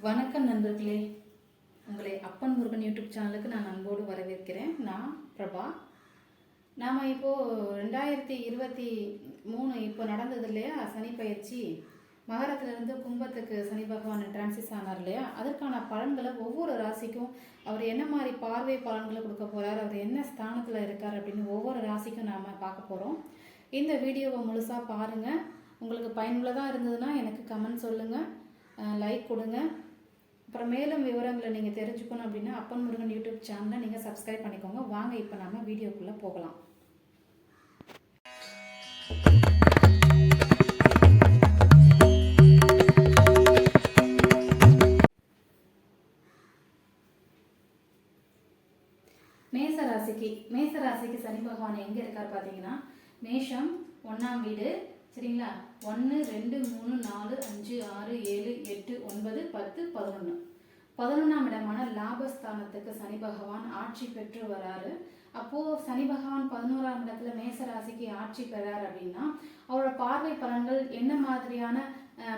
வணக்கம் நண்பர்களே, உங்களை அப்பன் முருகன் யூடியூப் சேனலுக்கு நான் அன்போடு வரவேற்கிறேன். நான் பிரபா. நாம் இப்போது 2023 இப்போ நடந்தது இல்லையா, சனி பயிற்சி. மகரத்திலிருந்து கும்பத்துக்கு சனி பகவான் டிரான்சிஸ் ஆனார் இல்லையா, அதற்கான பலன்களை ஒவ்வொரு ராசிக்கும் அவர் என்ன மாதிரி பார்வை பலன்களை கொடுக்க போகிறார், அவர் என்ன ஸ்தானத்தில் இருக்கார் அப்படின்னு ஒவ்வொரு ராசிக்கும் நாம் பார்க்க போகிறோம். இந்த வீடியோவை முழுசாக பாருங்கள். உங்களுக்கு பயனுள்ளதாக இருந்ததுன்னா எனக்கு கமெண்ட் சொல்லுங்கள், லைக் கொடுங்க. அப்புறம் மேலும் விவரங்களை நீங்கள் தெரிஞ்சுக்கணும் அப்படின்னா அப்பன் முருகன் யூடியூப் சேனலை நீங்கள் சப்ஸ்கிரைப் பண்ணிக்கோங்க. வாங்க இப்போ நம்ம வீடியோக்குள்ளே போகலாம். மேசராசிக்கு சனி பகவான் எங்கே இருக்கார் பார்த்தீங்கன்னா, மேஷம் 1ஆம் வீடு. சரிங்களா, 1 2 3 4 5 6 7 8 9 10 11 11ஆம் இடமான லாபஸ்தானத்துக்கு சனி பகவான் ஆட்சி பெற்று வராரு. அப்போது சனி பகவான் 11ஆம் இடத்துல மேசராசிக்கு ஆட்சி பெறார் அப்படின்னா அவரோட பார்வை பலன்கள் என்ன மாதிரியான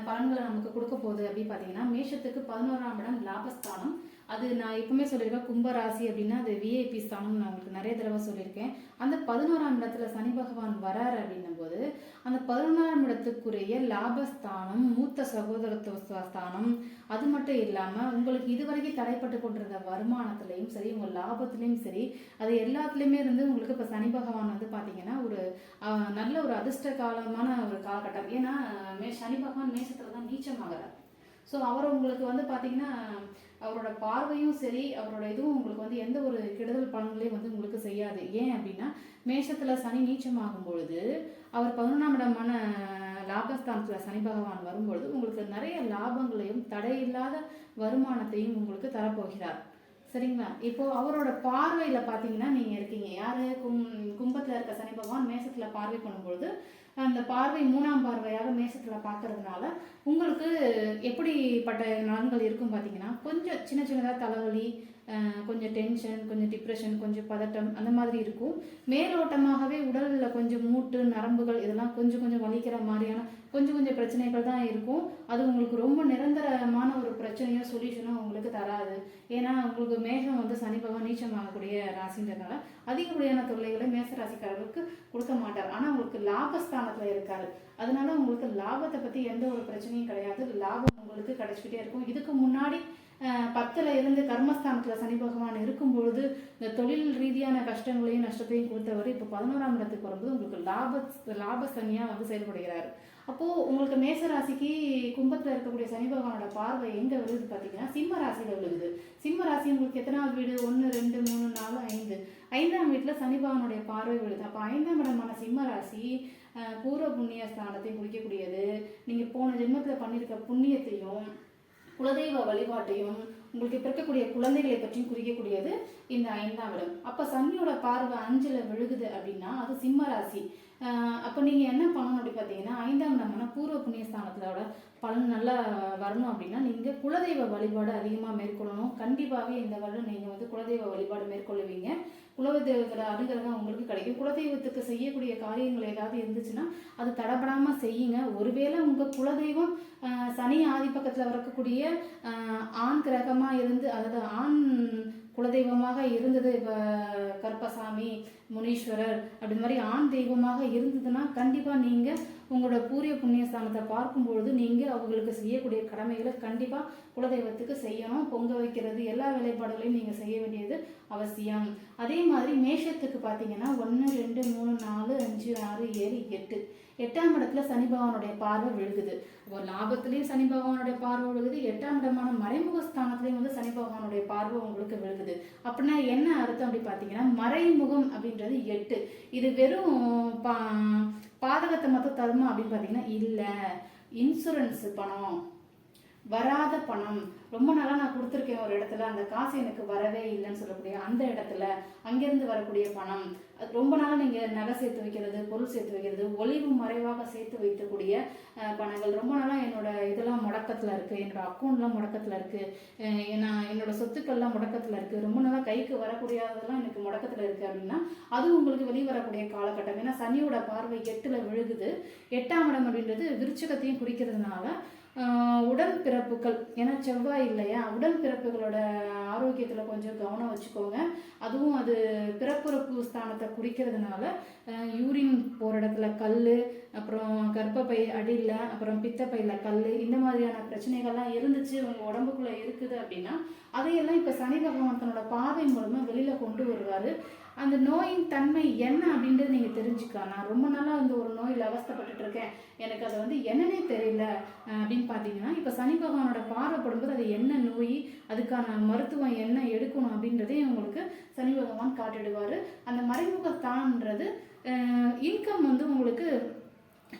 பலன்களை நமக்கு கொடுக்க போகுது அப்படின்னு பார்த்தீங்கன்னா, மேஷத்துக்கு 11ஆம் இடம் லாபஸ்தானம். அது நான் எப்பவுமே சொல்லியிருக்கேன், கும்பராசி அப்படின்னா அது விஐபி ஸ்தானம். நான் உங்களுக்கு நிறைய தடவை சொல்லியிருக்கேன். அந்த 11ஆம் இடத்துல சனி பகவான் வராரு அப்படின்னும் போது அந்த 11ஆம் இடத்துக்குரிய லாபஸ்தானம், மூத்த சகோதரத்துவ ஸ்தானம். அது மட்டும் இல்லாமல் உங்களுக்கு இதுவரைக்கும் தடைப்பட்டு கொண்டிருந்த வருமானத்துலேயும் சரி, உங்கள் லாபத்துலேயும் சரி, அது எல்லாத்துலேயுமே இருந்து உங்களுக்கு இப்போ சனி பகவான் வந்து பார்த்தீங்கன்னா ஒரு நல்ல ஒரு அதிர்ஷ்ட காலமான ஒரு காலகட்டம். ஏன்னா சனி பகவான் மேஷத்தில் தான் நீச்சமாகிறார். ஸோ அவர் உங்களுக்கு வந்து பார்த்தீங்கன்னா அவரோட பார்வையும் சரி, அவரோட இதுவும் உங்களுக்கு வந்து எந்த ஒரு கெடுதல் பலன்களையும் வந்து உங்களுக்கு செய்யாது. ஏன் அப்படின்னா மேஷத்தில் சனி நீச்சமாகும் பொழுது அவர் 11ஆம் இடமான லாபஸ்தானத்தில் சனி பகவான் வரும்பொழுது உங்களுக்கு நிறைய லாபங்களையும் தடையில்லாத வருமானத்தையும் உங்களுக்கு தரப்போகிறார். சரிங்களா, இப்போ அவரோட பார்வையில் பார்த்தீங்கன்னா நீங்கள் இருக்கீங்க யாரு, கும்பத்தில் இருக்க சனி பகவான் மேஷத்தில் பார்வை பண்ணும்பொழுது அந்த பார்வை 3ஆம் பார்வையாக மேஷத்தில் பார்க்கறதுனால உங்களுக்கு எப்படிப்பட்ட நலன்கள் இருக்கும் பார்த்தீங்கன்னா, கொஞ்சம் சின்ன சின்னதாக தலைவலி, கொஞ்சம் டென்ஷன், கொஞ்சம் டிப்ரெஷன், கொஞ்சம் பதட்டம் அந்த மாதிரி இருக்கும். மேலோட்டமாகவே உடலில் கொஞ்சம் மூட்டு நரம்புகள் இதெல்லாம் கொஞ்சம் கொஞ்சம் வலிக்கிற மாதிரியான கொஞ்சம் பிரச்சனைகள் தான் இருக்கும். அது உங்களுக்கு ரொம்ப நிரந்தரமான ஒரு பிரச்சனையோ சொல்யூஷனோ உங்களுக்கு தராது. ஏன்னா உங்களுக்கு மேகம் வந்து சனி பகவான் நீச்சமாகக்கூடிய ராசின்றதுனால அதிகப்படியான தொல்லைகளை மேச ராசிக்காரர்களுக்கு கொடுக்க மாட்டார். ஆனால் உங்களுக்கு லாபஸ்தானத்தில் இருக்காரு. அதனால உங்களுக்கு லாபத்தை பற்றி எந்த ஒரு பிரச்சனையும் கிடையாது. லாபம் உங்களுக்கு கிடைச்சிக்கிட்டே இருக்கும். இதுக்கு முன்னாடி 10ல் இருந்து கர்மஸ்தானத்தில் சனி பகவான் இருக்கும் பொழுது இந்த தொழில் ரீதியான கஷ்டங்களையும் நஷ்டத்தையும் கொடுத்தவர் இப்போ 11ஆம் இடத்துக்கு வரும்போது உங்களுக்கு லாப சனியாக வந்து செயல்படுகிறார். அப்போது உங்களுக்கு மேசராசிக்கு கும்பத்தில் இருக்கக்கூடிய சனி பகவானோட பார்வை எங்கே விழுது பார்த்தீங்கன்னா சிம்ம ராசியில் விழுகுது. சிம்ம ராசி உங்களுக்கு எத்தனாவது வீடு, 1 2 3 4 5 5ஆம் வீட்டில் சனி பகவானுடைய பார்வை விழுது. அப்போ 5ஆம் இடமான சிம்ம ராசி பூர்வ புண்ணிய ஸ்தானத்தையும் குறிக்கக்கூடியது. நீங்கள் போன ஜென்மத்தில் பண்ணியிருக்க புண்ணியத்தையும் குலதெய்வ வழிபாட்டையும் உங்களுக்கு பிறக்கக்கூடிய குழந்தைகளை பற்றியும் குறிக்கக்கூடியது இந்த 5ஆம் இடம். அப்போ சனியோட பார்வை 5ல் விழுகுது அப்படின்னா அது சிம்ம ராசி. அப்போ நீங்கள் என்ன பண்ணணும் அப்படி பார்த்தீங்கன்னா, 5ஆம் இடம்னா பூர்வ புண்ணியஸ்தானத்தோட பலன் நல்லா வரணும் அப்படின்னா நீங்கள் குலதெய்வ வழிபாடு அதிகமாக மேற்கொள்ளணும். கண்டிப்பாகவே இந்த வருடம் நீங்கள் வந்து குலதெய்வ வழிபாடு மேற்கொள்ளுவீங்க. குலதெய்வத்தோட அனுகிரகம் உங்களுக்கு கிடைக்கும். குலதெய்வத்துக்கு செய்யக்கூடிய காரியங்கள் ஏதாவது இருந்துச்சுன்னா அது தடப்படாமல் செய்யுங்க. ஒருவேளை உங்கள் குலதெய்வம் சனி ஆதிப்பக்கத்தில் வரக்கூடிய ஆண் கிரகமாக இருந்து, அதாவது ஆண் குலதெய்வமாக இருந்தது, இப்போ கருப்பசாமி, முனீஸ்வரர் அப்படி மாதிரி ஆண் தெய்வமாக இருந்ததுன்னா கண்டிப்பாக நீங்கள் உங்களோட பூரிய புண்ணியஸ்தானத்தை பார்க்கும்பொழுது நீங்கள் அவங்களுக்கு செய்யக்கூடிய கடமைகளை கண்டிப்பாக குலதெய்வத்துக்கு செய்யணும். பொங்க வைக்கிறது எல்லா வேலைப்பாடுகளையும் நீங்கள் செய்ய வேண்டியது அவசியம். அதே மாதிரி மேஷத்துக்கு பார்த்தீங்கன்னா 1 2 3 4 5 6 7 8 8ஆம் இடத்துல சனி பகவானுடைய பார்வை விழுகுது. அப்போ லாபத்திலையும் சனி பகவானுடைய பார்வை விழுகுது, 8ஆம் இடமான மறைமுக ஸ்தானத்திலையும் வந்து சனி பகவானுடைய பார்வை உங்களுக்கு விழுகுது. அப்படின்னா என்ன அர்த்தம் அப்படி பார்த்தீங்கன்னா, மறைமுகம் அப்படின்றது 8. இது வெறும் பாதகத்தை மட்டும் தருமா அப்படின்னு பார்த்தீங்கன்னா இல்லை. இன்சூரன்ஸ் பணம், வராத பணம், ரொம்ப நாளாக நான் கொடுத்துருக்கேன் ஒரு இடத்துல, அந்த காசு எனக்கு வரவே இல்லைன்னு சொல்லக்கூடிய அந்த இடத்துல அங்கேருந்து வரக்கூடிய பணம், ரொம்ப நாளாக நீங்கள் நகை சேர்த்து வைக்கிறது, பொருள் சேர்த்து வைக்கிறது, ஒளிவு மறைவாக சேர்த்து வைக்கக்கூடிய பணங்கள் ரொம்ப நாளாக என்னோட இதெல்லாம் முடக்கத்தில் இருக்குது, என்னோட அக்கௌண்ட்லாம் முடக்கத்தில் இருக்குது, நான் என்னோட சொத்துக்கள்லாம் முடக்கத்தில் இருக்குது, ரொம்ப நாளாக கைக்கு வரக்கூடியதெல்லாம் எனக்கு முடக்கத்தில் இருக்குது அப்படின்னா அது உங்களுக்கு வெளிவரக்கூடிய காலகட்டம். ஏன்னா சனியோட பார்வை 8ல் விழுகுது. 8ஆம் இடம் அப்படின்றது விருச்சிகத்தையும் குறிக்கிறதுனால உடன்பிறப்புகள், ஏன்னா செவ்வாய் இல்லையா, உடன்பிறப்புகளோட ஆரோக்கியத்தில் கொஞ்சம் கவனம் வச்சுக்கோங்க. அதுவும் அது பிறப்புறுப்பு ஸ்தானத்தை குறிக்கிறதுனால யூரின் போகிற இடத்துல கல், அப்புறம் கர்ப்பப்பை அடியில், அப்புறம் பித்தப்பையில் கல், இந்த மாதிரியான பிரச்சனைகள்லாம் இருந்துச்சு உங்கள் உடம்புக்குள்ளே இருக்குது அப்படின்னா அதையெல்லாம் இப்போ சனி பகவான் தன்னோட பார்வை மூலமாக வெளியில் கொண்டு வருவார். அந்த நோயின் தன்மை என்ன அப்படின்றது நீங்கள் தெரிஞ்சுக்கலாம். நான் ரொம்ப நாளாக அந்த ஒரு நோயில் அவஸ்தைப்பட்டுட்டு இருக்கேன், எனக்கு அது வந்து என்னன்னே தெரியல அப்படின்னு பார்த்தீங்கன்னா, இப்போ சனி பகவானோட பார்வைப்படும்போது அது என்ன நோய், அதுக்கான மருத்துவம் என்ன எடுக்கணும் அப்படின்றதையும் உங்களுக்கு சனி பகவான் காட்டிடுவார். அந்த மறைமுகத்தான்ன்றது இன்கம் வந்து உங்களுக்கு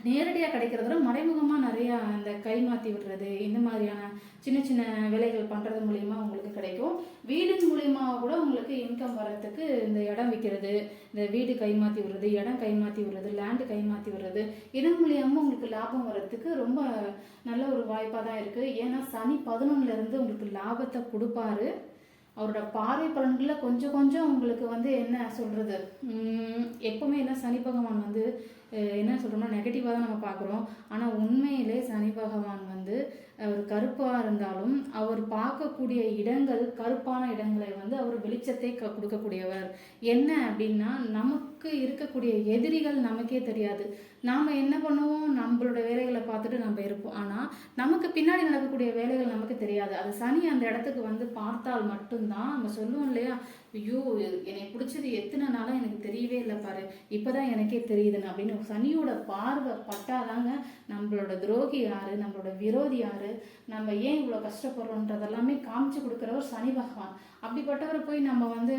நேரடியாக கிடைக்கிறத மறைமுகமாக நிறையா இந்த கை மாற்றி விடுறது, இந்த மாதிரியான சின்ன சின்ன வேலைகள் பண்ணுறது மூலிமா உங்களுக்கு கிடைக்கும். வீடின் மூலியமாக கூட உங்களுக்கு இன்கம் வர்றதுக்கு இந்த இடம் விற்கிறது, இந்த வீடு கை மாற்றி விடுறது, இடம் கை மாற்றி விடுறது, லேண்டு கை மாற்றி விடுறது, இதன் மூலியமாக உங்களுக்கு லாபம் வர்றதுக்கு ரொம்ப நல்ல ஒரு வாய்ப்பாக தான் இருக்குது. ஏன்னா சனி 11லேருந்து உங்களுக்கு லாபத்தை கொடுப்பாரு. அவரோட பார்வை பலன்களில் கொஞ்சம் கொஞ்சம் உங்களுக்கு வந்து என்ன சொல்கிறது, எப்போவுமே என்ன சனி பகவான் வந்து என்ன சொல்கிறோம்னா நெகட்டிவாக தான் நம்ம பார்க்குறோம். ஆனால் உண்மையிலே சனி பகவான் வந்து அவர் கருப்பாக இருந்தாலும் அவர் பார்க்கக்கூடிய இடங்கள், கருப்பான இடங்களை வந்து அவர் வெளிச்சத்தை கொடுக்கக்கூடியவர். என்ன அப்படின்னா, நமக்கு இருக்கக்கூடிய எதிரிகள் நமக்கே தெரியாது. நாம் என்ன பண்ணுவோம், நம்மளோட வேலைகளை பார்த்துட்டு நம்ம இருப்போம். ஆனால் நமக்கு பின்னாடி நடக்கக்கூடிய வேலைகள் நமக்கு தெரியாது. அது சனி அந்த இடத்துக்கு வந்து பார்த்தால் மட்டும்தான் நம்ம சொல்லுவோம் இல்லையா, ஐயோ என்னை பிடிச்சது எத்தனை நாளாக எனக்கு தெரியவே இல்லை பாரு, இப்போதான் எனக்கே தெரியுதுன்னு அப்படின்னு. சனியோட பார்வை பட்டாதாங்க நம்மளோட துரோகி யாரு, நம்மளோட விரோதி யாரு, நம்ம ஏன் இவ்வளோ கஷ்டப்படுறோன்றதெல்லாமே காமிச்சு கொடுக்குறவர் சனி பகவான். அப்படிப்பட்டவரை போய் நம்ம வந்து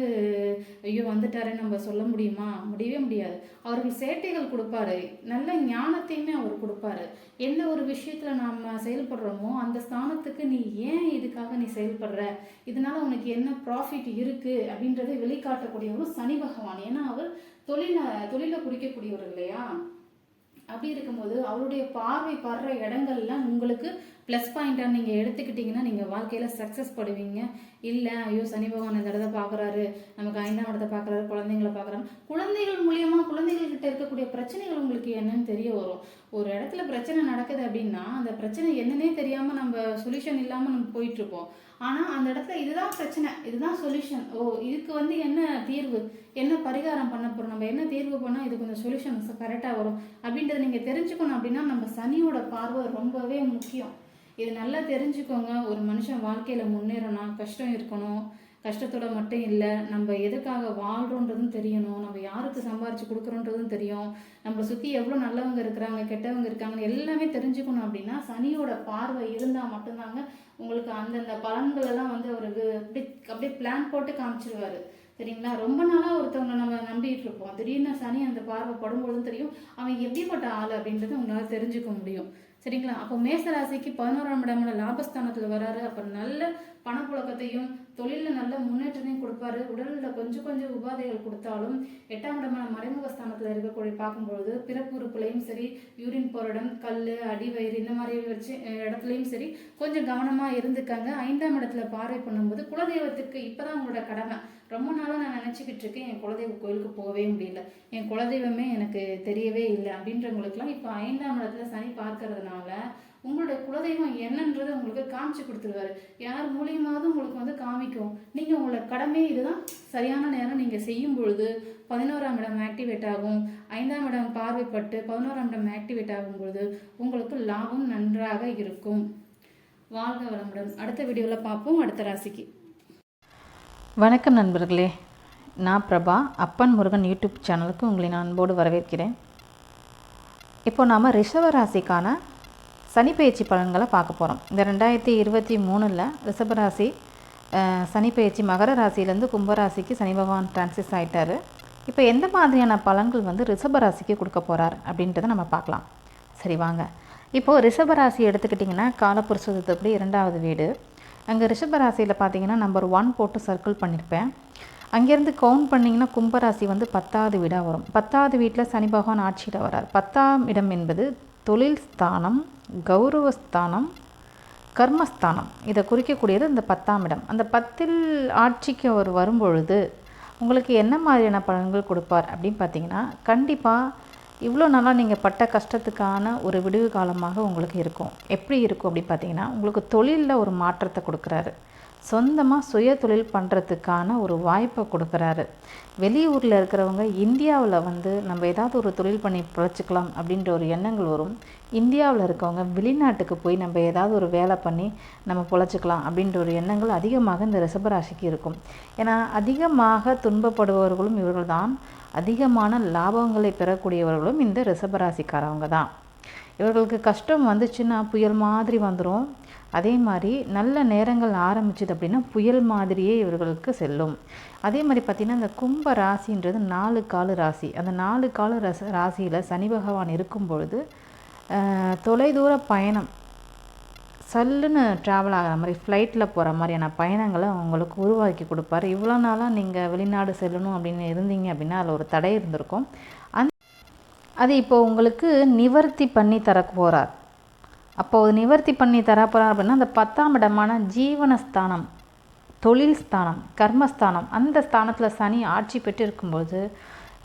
ஐயோ வந்துட்டாரு நம்ம சொல்ல முடியுமா, முடியவே முடியாது. அவர்கள் சேட்டைகள் கொடுப்பாரு, நல்ல ஞானத்தையுமே அவர் கொடுப்பாரு. எந்த ஒரு விஷயத்துல நாம செயல்படுறோமோ அந்த ஸ்தானத்துக்கு நீ ஏன் இதுக்காக நீ செயல்படுற, இதனால உனக்கு என்ன ப்ராஃபிட் இருக்கு அப்படின்றதை வெளிக்காட்டக்கூடியவரும் சனி பகவான். ஏன்னா அவர் தொழிலை குறிக்கக்கூடியவர் இல்லையா. அப்படி இருக்கும்போது அவருடைய பார்வை படுற இடங்கள்லாம் உங்களுக்கு ப்ளஸ் பாயிண்டாக நீங்கள் எடுத்துக்கிட்டிங்கன்னா நீங்கள் வாழ்க்கையில் சக்ஸஸ் படுவீங்க. இல்லை ஐயோ சனி பகவான் இந்த இடத்த பார்க்குறாரு, நமக்கு 5ஆம் இடத்தை பார்க்குறாரு, குழந்தைங்களை பார்க்குறாரு, குழந்தைகள் மூலியமாக குழந்தைகள்கிட்ட இருக்கக்கூடிய பிரச்சனைகள் உங்களுக்கு என்னன்னு தெரிய வரும். ஒரு இடத்துல பிரச்சனை நடக்குது அப்படின்னா அந்த பிரச்சனை என்னன்னே தெரியாமல் நம்ம சொல்யூஷன் இல்லாமல் நம்ம போயிட்டுருப்போம். ஆனால் அந்த இடத்துல இதுதான் பிரச்சனை, இதுதான் சொல்யூஷன், ஓ இதுக்கு வந்து என்ன தீர்வு, என்ன பரிகாரம் பண்ண போகிறோம், நம்ம என்ன தீர்வு பண்ணால் இது கொஞ்சம் சொல்யூஷன் கரெக்டாக வரும் அப்படின்றத நீங்கள் தெரிஞ்சுக்கணும். அப்படின்னா நம்ம சனியோட பார்வை ரொம்பவே முக்கியம். இது நல்லா தெரிஞ்சுக்கோங்க. ஒரு மனுஷன் வாழ்க்கையில் முன்னேறணும், கஷ்டம் இருக்கணும், கஷ்டத்தோட மட்டும் இல்லை, நம்ம எதுக்காக வாழ்கிறோன்றதும் தெரியணும், நம்ம யாருக்கு சம்பாரித்து கொடுக்குறோன்றதும் தெரியும், நம்மளை சுற்றி எவ்வளோ நல்லவங்க இருக்கிறாங்க கெட்டவங்க இருக்காங்கன்னு எல்லாமே தெரிஞ்சுக்கணும். அப்படின்னா சனியோட பார்வை இருந்தால் மட்டும்தாங்க உங்களுக்கு அந்தந்த பலன்களெல்லாம் வந்து அவருக்கு அப்படியே பிளான் போட்டு காமிச்சிருவாரு. சரிங்களா. ரொம்ப நாளாக ஒருத்தவங்க நம்ம நம்பிட்டு இருப்போம், திடீர்னு சனி அந்த பார்வை படும்பொழுதும் தெரியும் அவன் எப்படிப்பட்ட ஆள் அப்படின்றத உங்களால் தெரிஞ்சுக்க முடியும். சரிங்களா. அப்போ மேசராசிக்கு 11ஆம் இடமான லாபஸ்தானத்தில் வராரு. அப்புறம் நல்ல பணப்புழக்கத்தையும் தொழிலில் நல்ல முன்னேற்றத்தையும் கொடுப்பாரு. உடலில் கொஞ்சம் கொஞ்சம் உபாதைகள் கொடுத்தாலும் 8ஆம் இடமான மறைமுக ஸ்தானத்தில் இருக்கக்கூடிய பார்க்கும்பொழுது பிறப்பு உறுப்புலையும் சரி, யூரின் போகிற இடம், கல், அடிவயிறு, இந்த மாதிரி வச்சு இடத்துலையும் சரி கொஞ்சம் கவனமாக இருந்துக்காங்க. 5ஆம் இடத்துல பார்வை பண்ணும்போது குலதெய்வத்துக்கு இப்போதான் உங்களோட கடமை. ரொம்ப நாளாக நான் நினச்சிக்கிட்டு இருக்கேன், என் குலதெய்வ கோயிலுக்கு போகவே முடியல, என் குலதெய்வமே எனக்கு தெரியவே இல்லை அப்படின்றவங்களுக்குலாம் இப்போ 5ஆம் இடத்துல சனி பார்க்கறதுனால உங்களுடைய குலதெய்வம் என்னன்றதை உங்களுக்கு காமிச்சு கொடுத்துருவாரு. யார் மூலியமாவது உங்களுக்கு வந்து காமிக்கும். நீங்கள் உங்களோட கடமை இதுதான் சரியான நேரம் நீங்கள் செய்யும் பொழுது 11ஆம் இடம் ஆக்டிவேட் ஆகும். 5ஆம் இடம் பார்வைப்பட்டு 11ஆம் இடம் ஆக்டிவேட் ஆகும் பொழுது உங்களுக்கு லாபம் நன்றாக இருக்கும். வாழ்க வளமுடன். அடுத்த வீடியோவில் பார்ப்போம். அடுத்த ராசிக்கு வணக்கம் நண்பர்களே, நான் பிரபா. அப்பன் முருகன் யூடியூப் சேனலுக்கு உங்களை நான் அன்போடு வரவேற்கிறேன். இப்போ நாம் ரிஷப ராசிக்கான சனிப்பெயர்ச்சி பலன்களை பார்க்க போகிறோம். இந்த 2023 ரிஷபராசி சனிப்பெயர்ச்சி மகர ராசியிலேருந்து கும்பராசிக்கு சனி பகவான் டிரான்சிஸ் ஆகிட்டார். இப்போ எந்த மாதிரியான பலன்கள் வந்து ரிஷபராசிக்கு கொடுக்க போகிறார் அப்படின்றத நம்ம பார்க்கலாம். சரி வாங்க. இப்போது ரிஷபராசி எடுத்துக்கிட்டிங்கன்னா காலபுருஷத்துப்படி 2வது வீடு. அங்கே ரிஷபராசியில் பார்த்தீங்கன்னா நம்பர் 1 போட்டு சர்க்கிள் பண்ணியிருப்பேன். அங்கேருந்து கவுண்ட் பண்ணிங்கன்னா கும்பராசி வந்து 10வது வீடாக வரும். 10வது வீட்டில் சனி பகவான் ஆட்சியில் வரார். 10ஆம் இடம் என்பது தொழில் ஸ்தானம், கௌரவஸ்தானம், கர்மஸ்தானம். இதை குறிக்கக்கூடியது இந்த 10ஆம் இடம். அந்த 10இல் ஆட்சிக்கு அவர் வரும்பொழுது உங்களுக்கு என்ன மாதிரியான பலன்கள் கொடுப்பார் அப்படின்னு பார்த்தீங்கன்னா, கண்டிப்பாக இவ்வளோ நாளாக நீங்கள் பட்ட கஷ்டத்துக்கான ஒரு விடுவு காலமாக உங்களுக்கு இருக்கும். எப்படி இருக்கும் அப்படி பார்த்தீங்கன்னா, உங்களுக்கு தொழிலில் ஒரு மாற்றத்தை கொடுக்குறாரு. சொந்தமாக சுய தொழில் பண்ணுறதுக்கான ஒரு வாய்ப்பை கொடுக்குறாரு. வெளியூரில் இருக்கிறவங்க இந்தியாவில் வந்து நம்ம ஏதாவது ஒரு தொழில் பண்ணி பிழைச்சிக்கலாம் அப்படின்ற ஒரு எண்ணங்கள் வரும். இந்தியாவில் இருக்கவங்க வெளிநாட்டுக்கு போய் நம்ம ஏதாவது ஒரு வேலை பண்ணி நம்ம பிழைச்சிக்கலாம் அப்படின்ற ஒரு எண்ணங்கள் அதிகமாக இந்த ரிஷபராசிக்கு இருக்கும். ஏன்னா அதிகமாக துன்பப்படுபவர்களும் இவர்கள் தான், அதிகமான லாபங்களை பெறக்கூடியவர்களும் இந்த ரிஷபராசிக்காரவங்க தான். இவர்களுக்கு கஷ்டம் வந்துச்சுன்னா புயல் மாதிரி வந்துடும். அதே மாதிரி நல்ல நேரங்கள் ஆரம்பிச்சுது அப்படின்னா புயல் மாதிரியே இவர்களுக்கு செல்லும். அதே மாதிரி பார்த்திங்கன்னா இந்த கும்ப ராசின்றது 4 கால ராசி. அந்த 4 கால ராசியில் சனி பகவான் இருக்கும் பொழுது தொலைதூர பயணம், சல்லுன்னு ட்ராவல் ஆகிற மாதிரி, ஃப்ளைட்டில் போகிற மாதிரியான பயணங்களை உங்களுக்கு உருவாக்கி கொடுப்பாரு. இவ்வளோ நாளாக நீங்கள் வெளிநாடு செல்லணும் அப்படின்னு இருந்தீங்க அப்படின்னா அதில் ஒரு தடை இருந்திருக்கும். அது இப்போ உங்களுக்கு நிவர்த்தி பண்ணி தர போகிறார். அப்போது நிவர்த்தி பண்ணி தரப்போகிறார் அப்படின்னா அந்த 10ஆம் இடமான ஜீவனஸ்தானம், தொழில் ஸ்தானம், கர்மஸ்தானம், அந்த ஸ்தானத்தில் சனி ஆட்சி பெற்று இருக்கும்போது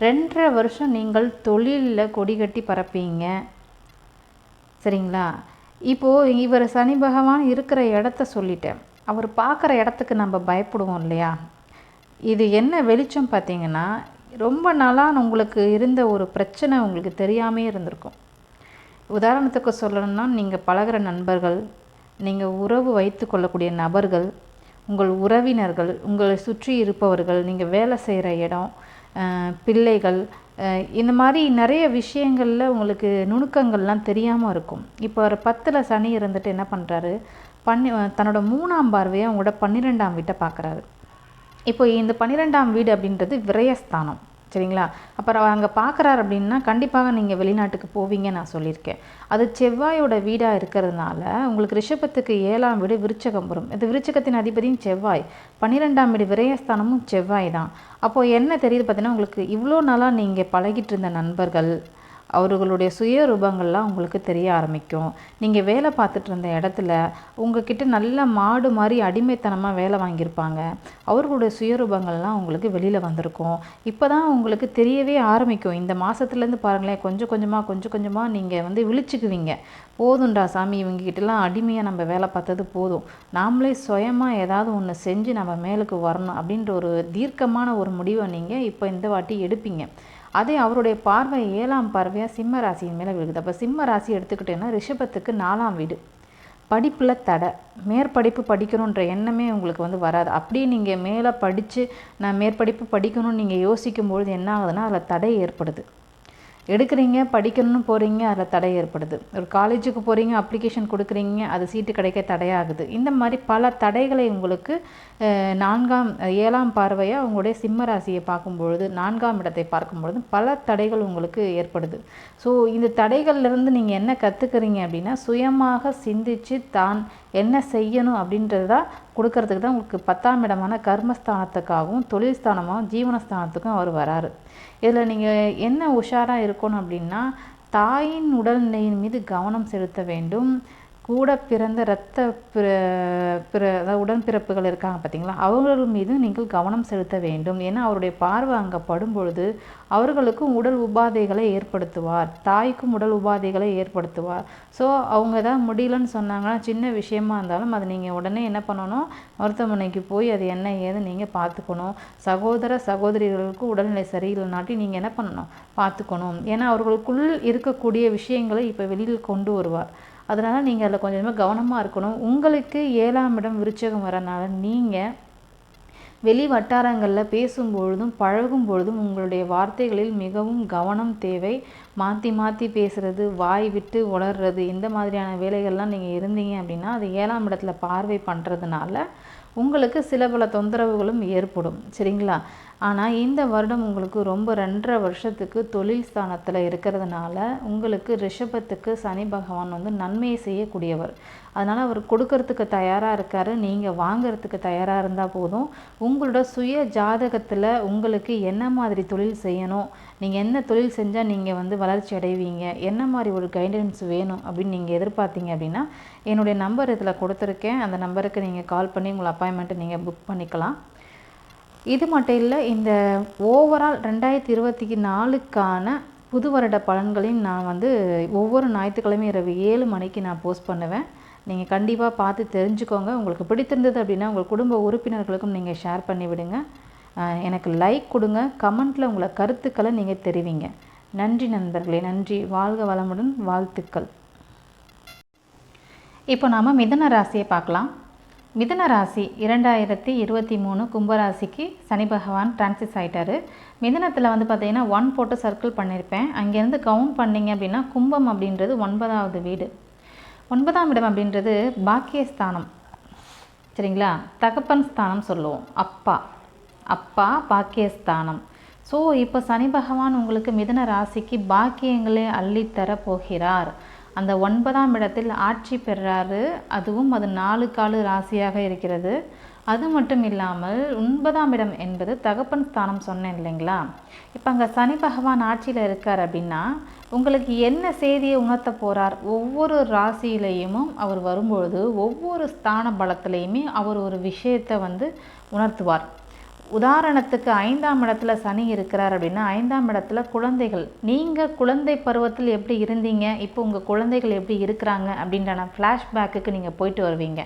2.5 வருஷம் நீங்கள் தொழிலில் கொடி கட்டி பரப்பீங்க. சரிங்களா? இப்போது இவர் சனி பகவான் இருக்கிற இடத்த சொல்லிட்டேன். அவர் பார்க்குற இடத்துக்கு நம்ம பயப்படுவோம் இல்லையா? இது என்ன வெளிச்சம் பார்த்திங்கன்னா, ரொம்ப நாளாக உங்களுக்கு இருந்த ஒரு பிரச்சனை உங்களுக்கு தெரியாமே இருந்திருக்கும். உதாரணத்துக்கு சொல்லணும்னா, நீங்கள் பழகிற நண்பர்கள், நீங்கள் உறவு வைத்து கொள்ளக்கூடிய நபர்கள், உங்கள் உறவினர்கள், உங்களை சுற்றி இருப்பவர்கள், நீங்கள் வேலை செய்கிற இடம், பிள்ளைகள், இந்த மாதிரி நிறைய விஷயங்களில் உங்களுக்கு நுணுக்கங்கள்லாம் தெரியாமல் இருக்கும். இப்போ ஒரு 10ல் சனி இருந்துட்டு என்ன பண்ணுறாரு, தன்னோட 3ஆம் பார்வையை உங்களோட 12ஆம் வீட்டை பார்க்குறாரு. இப்போ இந்த 12ஆம் வீடு அப்படின்றது விரயஸ்தானம். சரிங்களா? அப்புறம் அங்கே பார்க்குறாரு அப்படின்னா கண்டிப்பாக நீங்கள் வெளிநாட்டுக்கு போவீங்க நான் சொல்லியிருக்கேன். அது செவ்வாயோட வீடாக இருக்கிறதுனால உங்களுக்கு ரிஷபத்துக்கு 7ஆம் வீடு விருச்சகம் வரும். இது விருச்சகத்தின் அதிபதியும் செவ்வாய், 12ஆம் வீடு விரயஸ்தானமும் செவ்வாய் தான். அப்போது என்ன தெரியுது பார்த்தீங்கன்னா, உங்களுக்கு இவ்வளோ நாளாக நீங்கள் பழகிட்டு இருந்த நண்பர்கள், அவர்களுடைய சுய ரூபங்கள்லாம் உங்களுக்கு தெரிய ஆரம்பிக்கும். நீங்கள் வேலை பார்த்துட்டு இருந்த இடத்துல உங்ககிட்ட நல்ல மாடு மாதிரி அடிமைத்தனமாக வேலை வாங்கியிருப்பாங்க. அவர்களுடைய சுயரூபங்கள்லாம் உங்களுக்கு வெளியில் வந்திருக்கும். இப்போ தான் உங்களுக்கு தெரியவே ஆரம்பிக்கும். இந்த மாதத்துலேருந்து பாருங்களேன், கொஞ்சம் கொஞ்சமாக நீங்கள் வந்து விழிச்சுக்குவீங்க. போதும்டா சாமி, இவங்ககிட்டலாம் அடிமையாக நம்ம வேலை பார்த்தது போதும், நாமளே சுயமாக ஏதாவது ஒன்று செஞ்சு நம்ம மேலுக்கு வரணும் அப்படின்ற ஒரு தீர்க்கமான ஒரு முடிவை நீங்கள் இப்போ இந்த வாட்டி எடுப்பீங்க. அதே அவருடைய பார்வை 7ஆம் பார்வையாக சிம்ம ராசியின் மேலே விழுகுது. அப்போ சிம்ம ராசி எடுத்துக்கிட்டேன்னா ரிஷபத்துக்கு 4ஆம் வீடு. படிப்பில் தடை, மேற்படிப்பு படிக்கணுன்ற எண்ணமே உங்களுக்கு வந்து வராது. அப்படியே நீங்கள் மேலே படித்து நான் மேற்படிப்பு படிக்கணும்னு நீங்கள் யோசிக்கும்பொழுது என்ன ஆகுதுன்னா அதில் தடை ஏற்படுது. எடுக்கிறீங்க, படிக்கணும்னு போகிறீங்க, அதில் தடை ஏற்படுது. ஒரு காலேஜுக்கு போகிறீங்க, அப்ளிகேஷன் கொடுக்குறீங்க, அது சீட்டு கிடைக்க தடையாகுது. இந்த மாதிரி பல தடைகளை உங்களுக்கு 7ஆம் பார்வையாக உங்களுடைய சிம்ம ராசியை பார்க்கும்பொழுது, 4ஆம் இடத்தை பார்க்கும்பொழுது பல தடைகள் உங்களுக்கு ஏற்படுது. ஸோ இந்த தடைகள்லேருந்து நீங்கள் என்ன கற்றுக்குறீங்க அப்படின்னா, சுயமாக சிந்தித்து தான் என்ன செய்யணும் அப்படின்றது தான் கொடுக்கறதுக்கு தான் உங்களுக்கு 10ஆம் இடமான கர்மஸ்தானத்துக்காகவும் தொழில் ஸ்தானமாகவும் ஜீவனஸ்தானத்துக்கும் அவர் வராரு. இதில் நீங்கள் என்ன உஷாராக இருக்கணும் அப்படின்னா, தாயின் உடல்நிலையின் மீது கவனம் செலுத்த வேண்டும். கூட பிறந்த அதாவது உடன்பிறப்புகள் இருக்காங்க பார்த்தீங்களா, அவர்கள் மீது நீங்கள் கவனம் செலுத்த வேண்டும். ஏன்னா அவருடைய பார்வை அங்கே படும் பொழுது அவர்களுக்கும் உடல் உபாதைகளை ஏற்படுத்துவார், தாய்க்கும் உடல் உபாதைகளை ஏற்படுத்துவார். ஸோ அவங்க ஏதாவது முடியலன்னு சொன்னாங்கன்னா, சின்ன விஷயமா இருந்தாலும் அதை நீங்கள் உடனே என்ன பண்ணணும், மருத்துவமனைக்கு போய் அது என்ன ஏது நீங்கள் பார்த்துக்கணும். சகோதர சகோதரிகளுக்கு உடல்நிலை சரியில்லைனாட்டி நீங்கள் என்ன பண்ணணும், பார்த்துக்கணும். ஏன்னா அவர்களுக்குள் இருக்கக்கூடிய விஷயங்களை இப்போ வெளியில் கொண்டு வருவார். அதனால் நீங்கள் அதில் கொஞ்சமாக கவனமாக இருக்கணும். உங்களுக்கு 7ஆம் இடம் விருச்சகம் வரனால நீங்கள் வெளி வட்டாரங்களில் பேசும்பொழுதும் பழகும் பொழுதும் உங்களுடைய வார்த்தைகளில் மிகவும் கவனம் தேவை. மாற்றி பேசுகிறது, வாய் விட்டு உளர்றது, இந்த மாதிரியான வேலைகள்லாம் நீங்கள் இருந்தீங்க அப்படின்னா அது 7ஆம் இடத்துல பார்வை பண்ணுறதுனால உங்களுக்கு சில பல தொந்தரவுகளும் ஏற்படும். சரிங்களா? ஆனால் இந்த வருடம் உங்களுக்கு ரொம்ப 2.5 வருஷத்துக்கு தொழில் ஸ்தானத்தில் இருக்கிறதுனால உங்களுக்கு ரிஷபத்துக்கு சனி பகவான் வந்து நன்மையை செய்யக்கூடியவர். அதனால் அவர் கொடுக்கறதுக்கு தயாராக இருக்கார். நீங்கள் வாங்கிறதுக்கு தயாராக இருந்தால் போதும். உங்களோட சுய ஜாதகத்தில் உங்களுக்கு என்ன மாதிரி தொழில் செய்யணும், நீங்கள் என்ன தொழில் செஞ்சால் நீங்கள் வந்து வளர்ச்சி அடைவீங்க, என்ன மாதிரி ஒரு கைடன்ஸ் வேணும் அப்படின்னு நீங்கள் எதிர்பார்த்தீங்க அப்படின்னா என்னுடைய நம்பர் இதில் கொடுத்துருக்கேன். அந்த நம்பருக்கு நீங்கள் கால் பண்ணி உங்கள் அப்பாயின்மெண்ட்டை நீங்கள் புக் பண்ணிக்கலாம். இது மட்டும் இல்லை, இந்த ஓவரால் 2024க்கான புது வருட பலன்களையும் நான் வந்து ஒவ்வொரு ஞாயிற்றுக்கிழமை இரவு 7 மணிக்கு நான் போஸ்ட் பண்ணுவேன். நீங்கள் கண்டிப்பாக பார்த்து தெரிஞ்சுக்கோங்க. உங்களுக்கு பிடித்திருந்தது அப்படின்னா உங்கள் குடும்ப உறுப்பினர்களுக்கும் நீங்கள் ஷேர் பண்ணி விடுங்க. எனக்கு லைக் கொடுங்க. கமெண்ட்டில் உங்களை கருத்துக்களை நீங்கள் தெரிவிங்க. நன்றி நண்பர்களே, நன்றி. வாழ்க வளமுடன். வாழ்த்துக்கள். இப்போ நாம் மிதுன ராசியை பார்க்கலாம். மிதுன ராசி 2023 கும்பராசிக்கு சனி பகவான் டிரான்சிஸ் ஆகிட்டார். மிதுனத்தில் வந்து பார்த்திங்கன்னா 1 போட்டு சர்க்கிள் பண்ணியிருப்பேன். அங்கேருந்து கவுண்ட் பண்ணிங்க அப்படின்னா கும்பம் அப்படின்றது 9வது வீடு. 9ஆம் இடம் அப்படின்றது பாக்கியஸ்தானம், சரிங்களா? தகப்பன் ஸ்தானம் சொல்லுவோம். அப்பா பாக்கியஸ்தானம். ஸோ இப்போ சனி பகவான் உங்களுக்கு மிதுன ராசிக்கு பாக்கியங்களை அள்ளித்தர போகிறார். அந்த 9ஆம் இடத்தில் ஆட்சி பெறாரு. அதுவும் அது 4 காலு ராசியாக இருக்கிறது. அது மட்டும் இல்லாமல் 9ஆம் இடம் என்பது தகப்பன் ஸ்தானம் சொன்னேன் இல்லைங்களா? இப்போ அங்கே சனி பகவான் ஆட்சியில் இருக்கார் அப்படின்னா உங்களுக்கு என்ன செய்தியை உணர்த்த போகிறார்? ஒவ்வொரு ராசியிலையும் அவர் வரும்பொழுது ஒவ்வொரு ஸ்தான பலத்திலையுமே அவர் ஒரு விஷயத்தை வந்து உணர்த்துவார். உதாரணத்துக்கு 5ஆம் இடத்துல சனி இருக்கிறார் அப்படின்னா 5ஆம் இடத்துல குழந்தைகள். நீங்கள் குழந்தை பருவத்தில் எப்படி இருந்தீங்க, இப்போ உங்கள் குழந்தைகள் எப்படி இருக்கிறாங்க அப்படின்ற ஃப்ளாஷ்பேக்குக்கு நீங்கள் போயிட்டு வருவீங்க.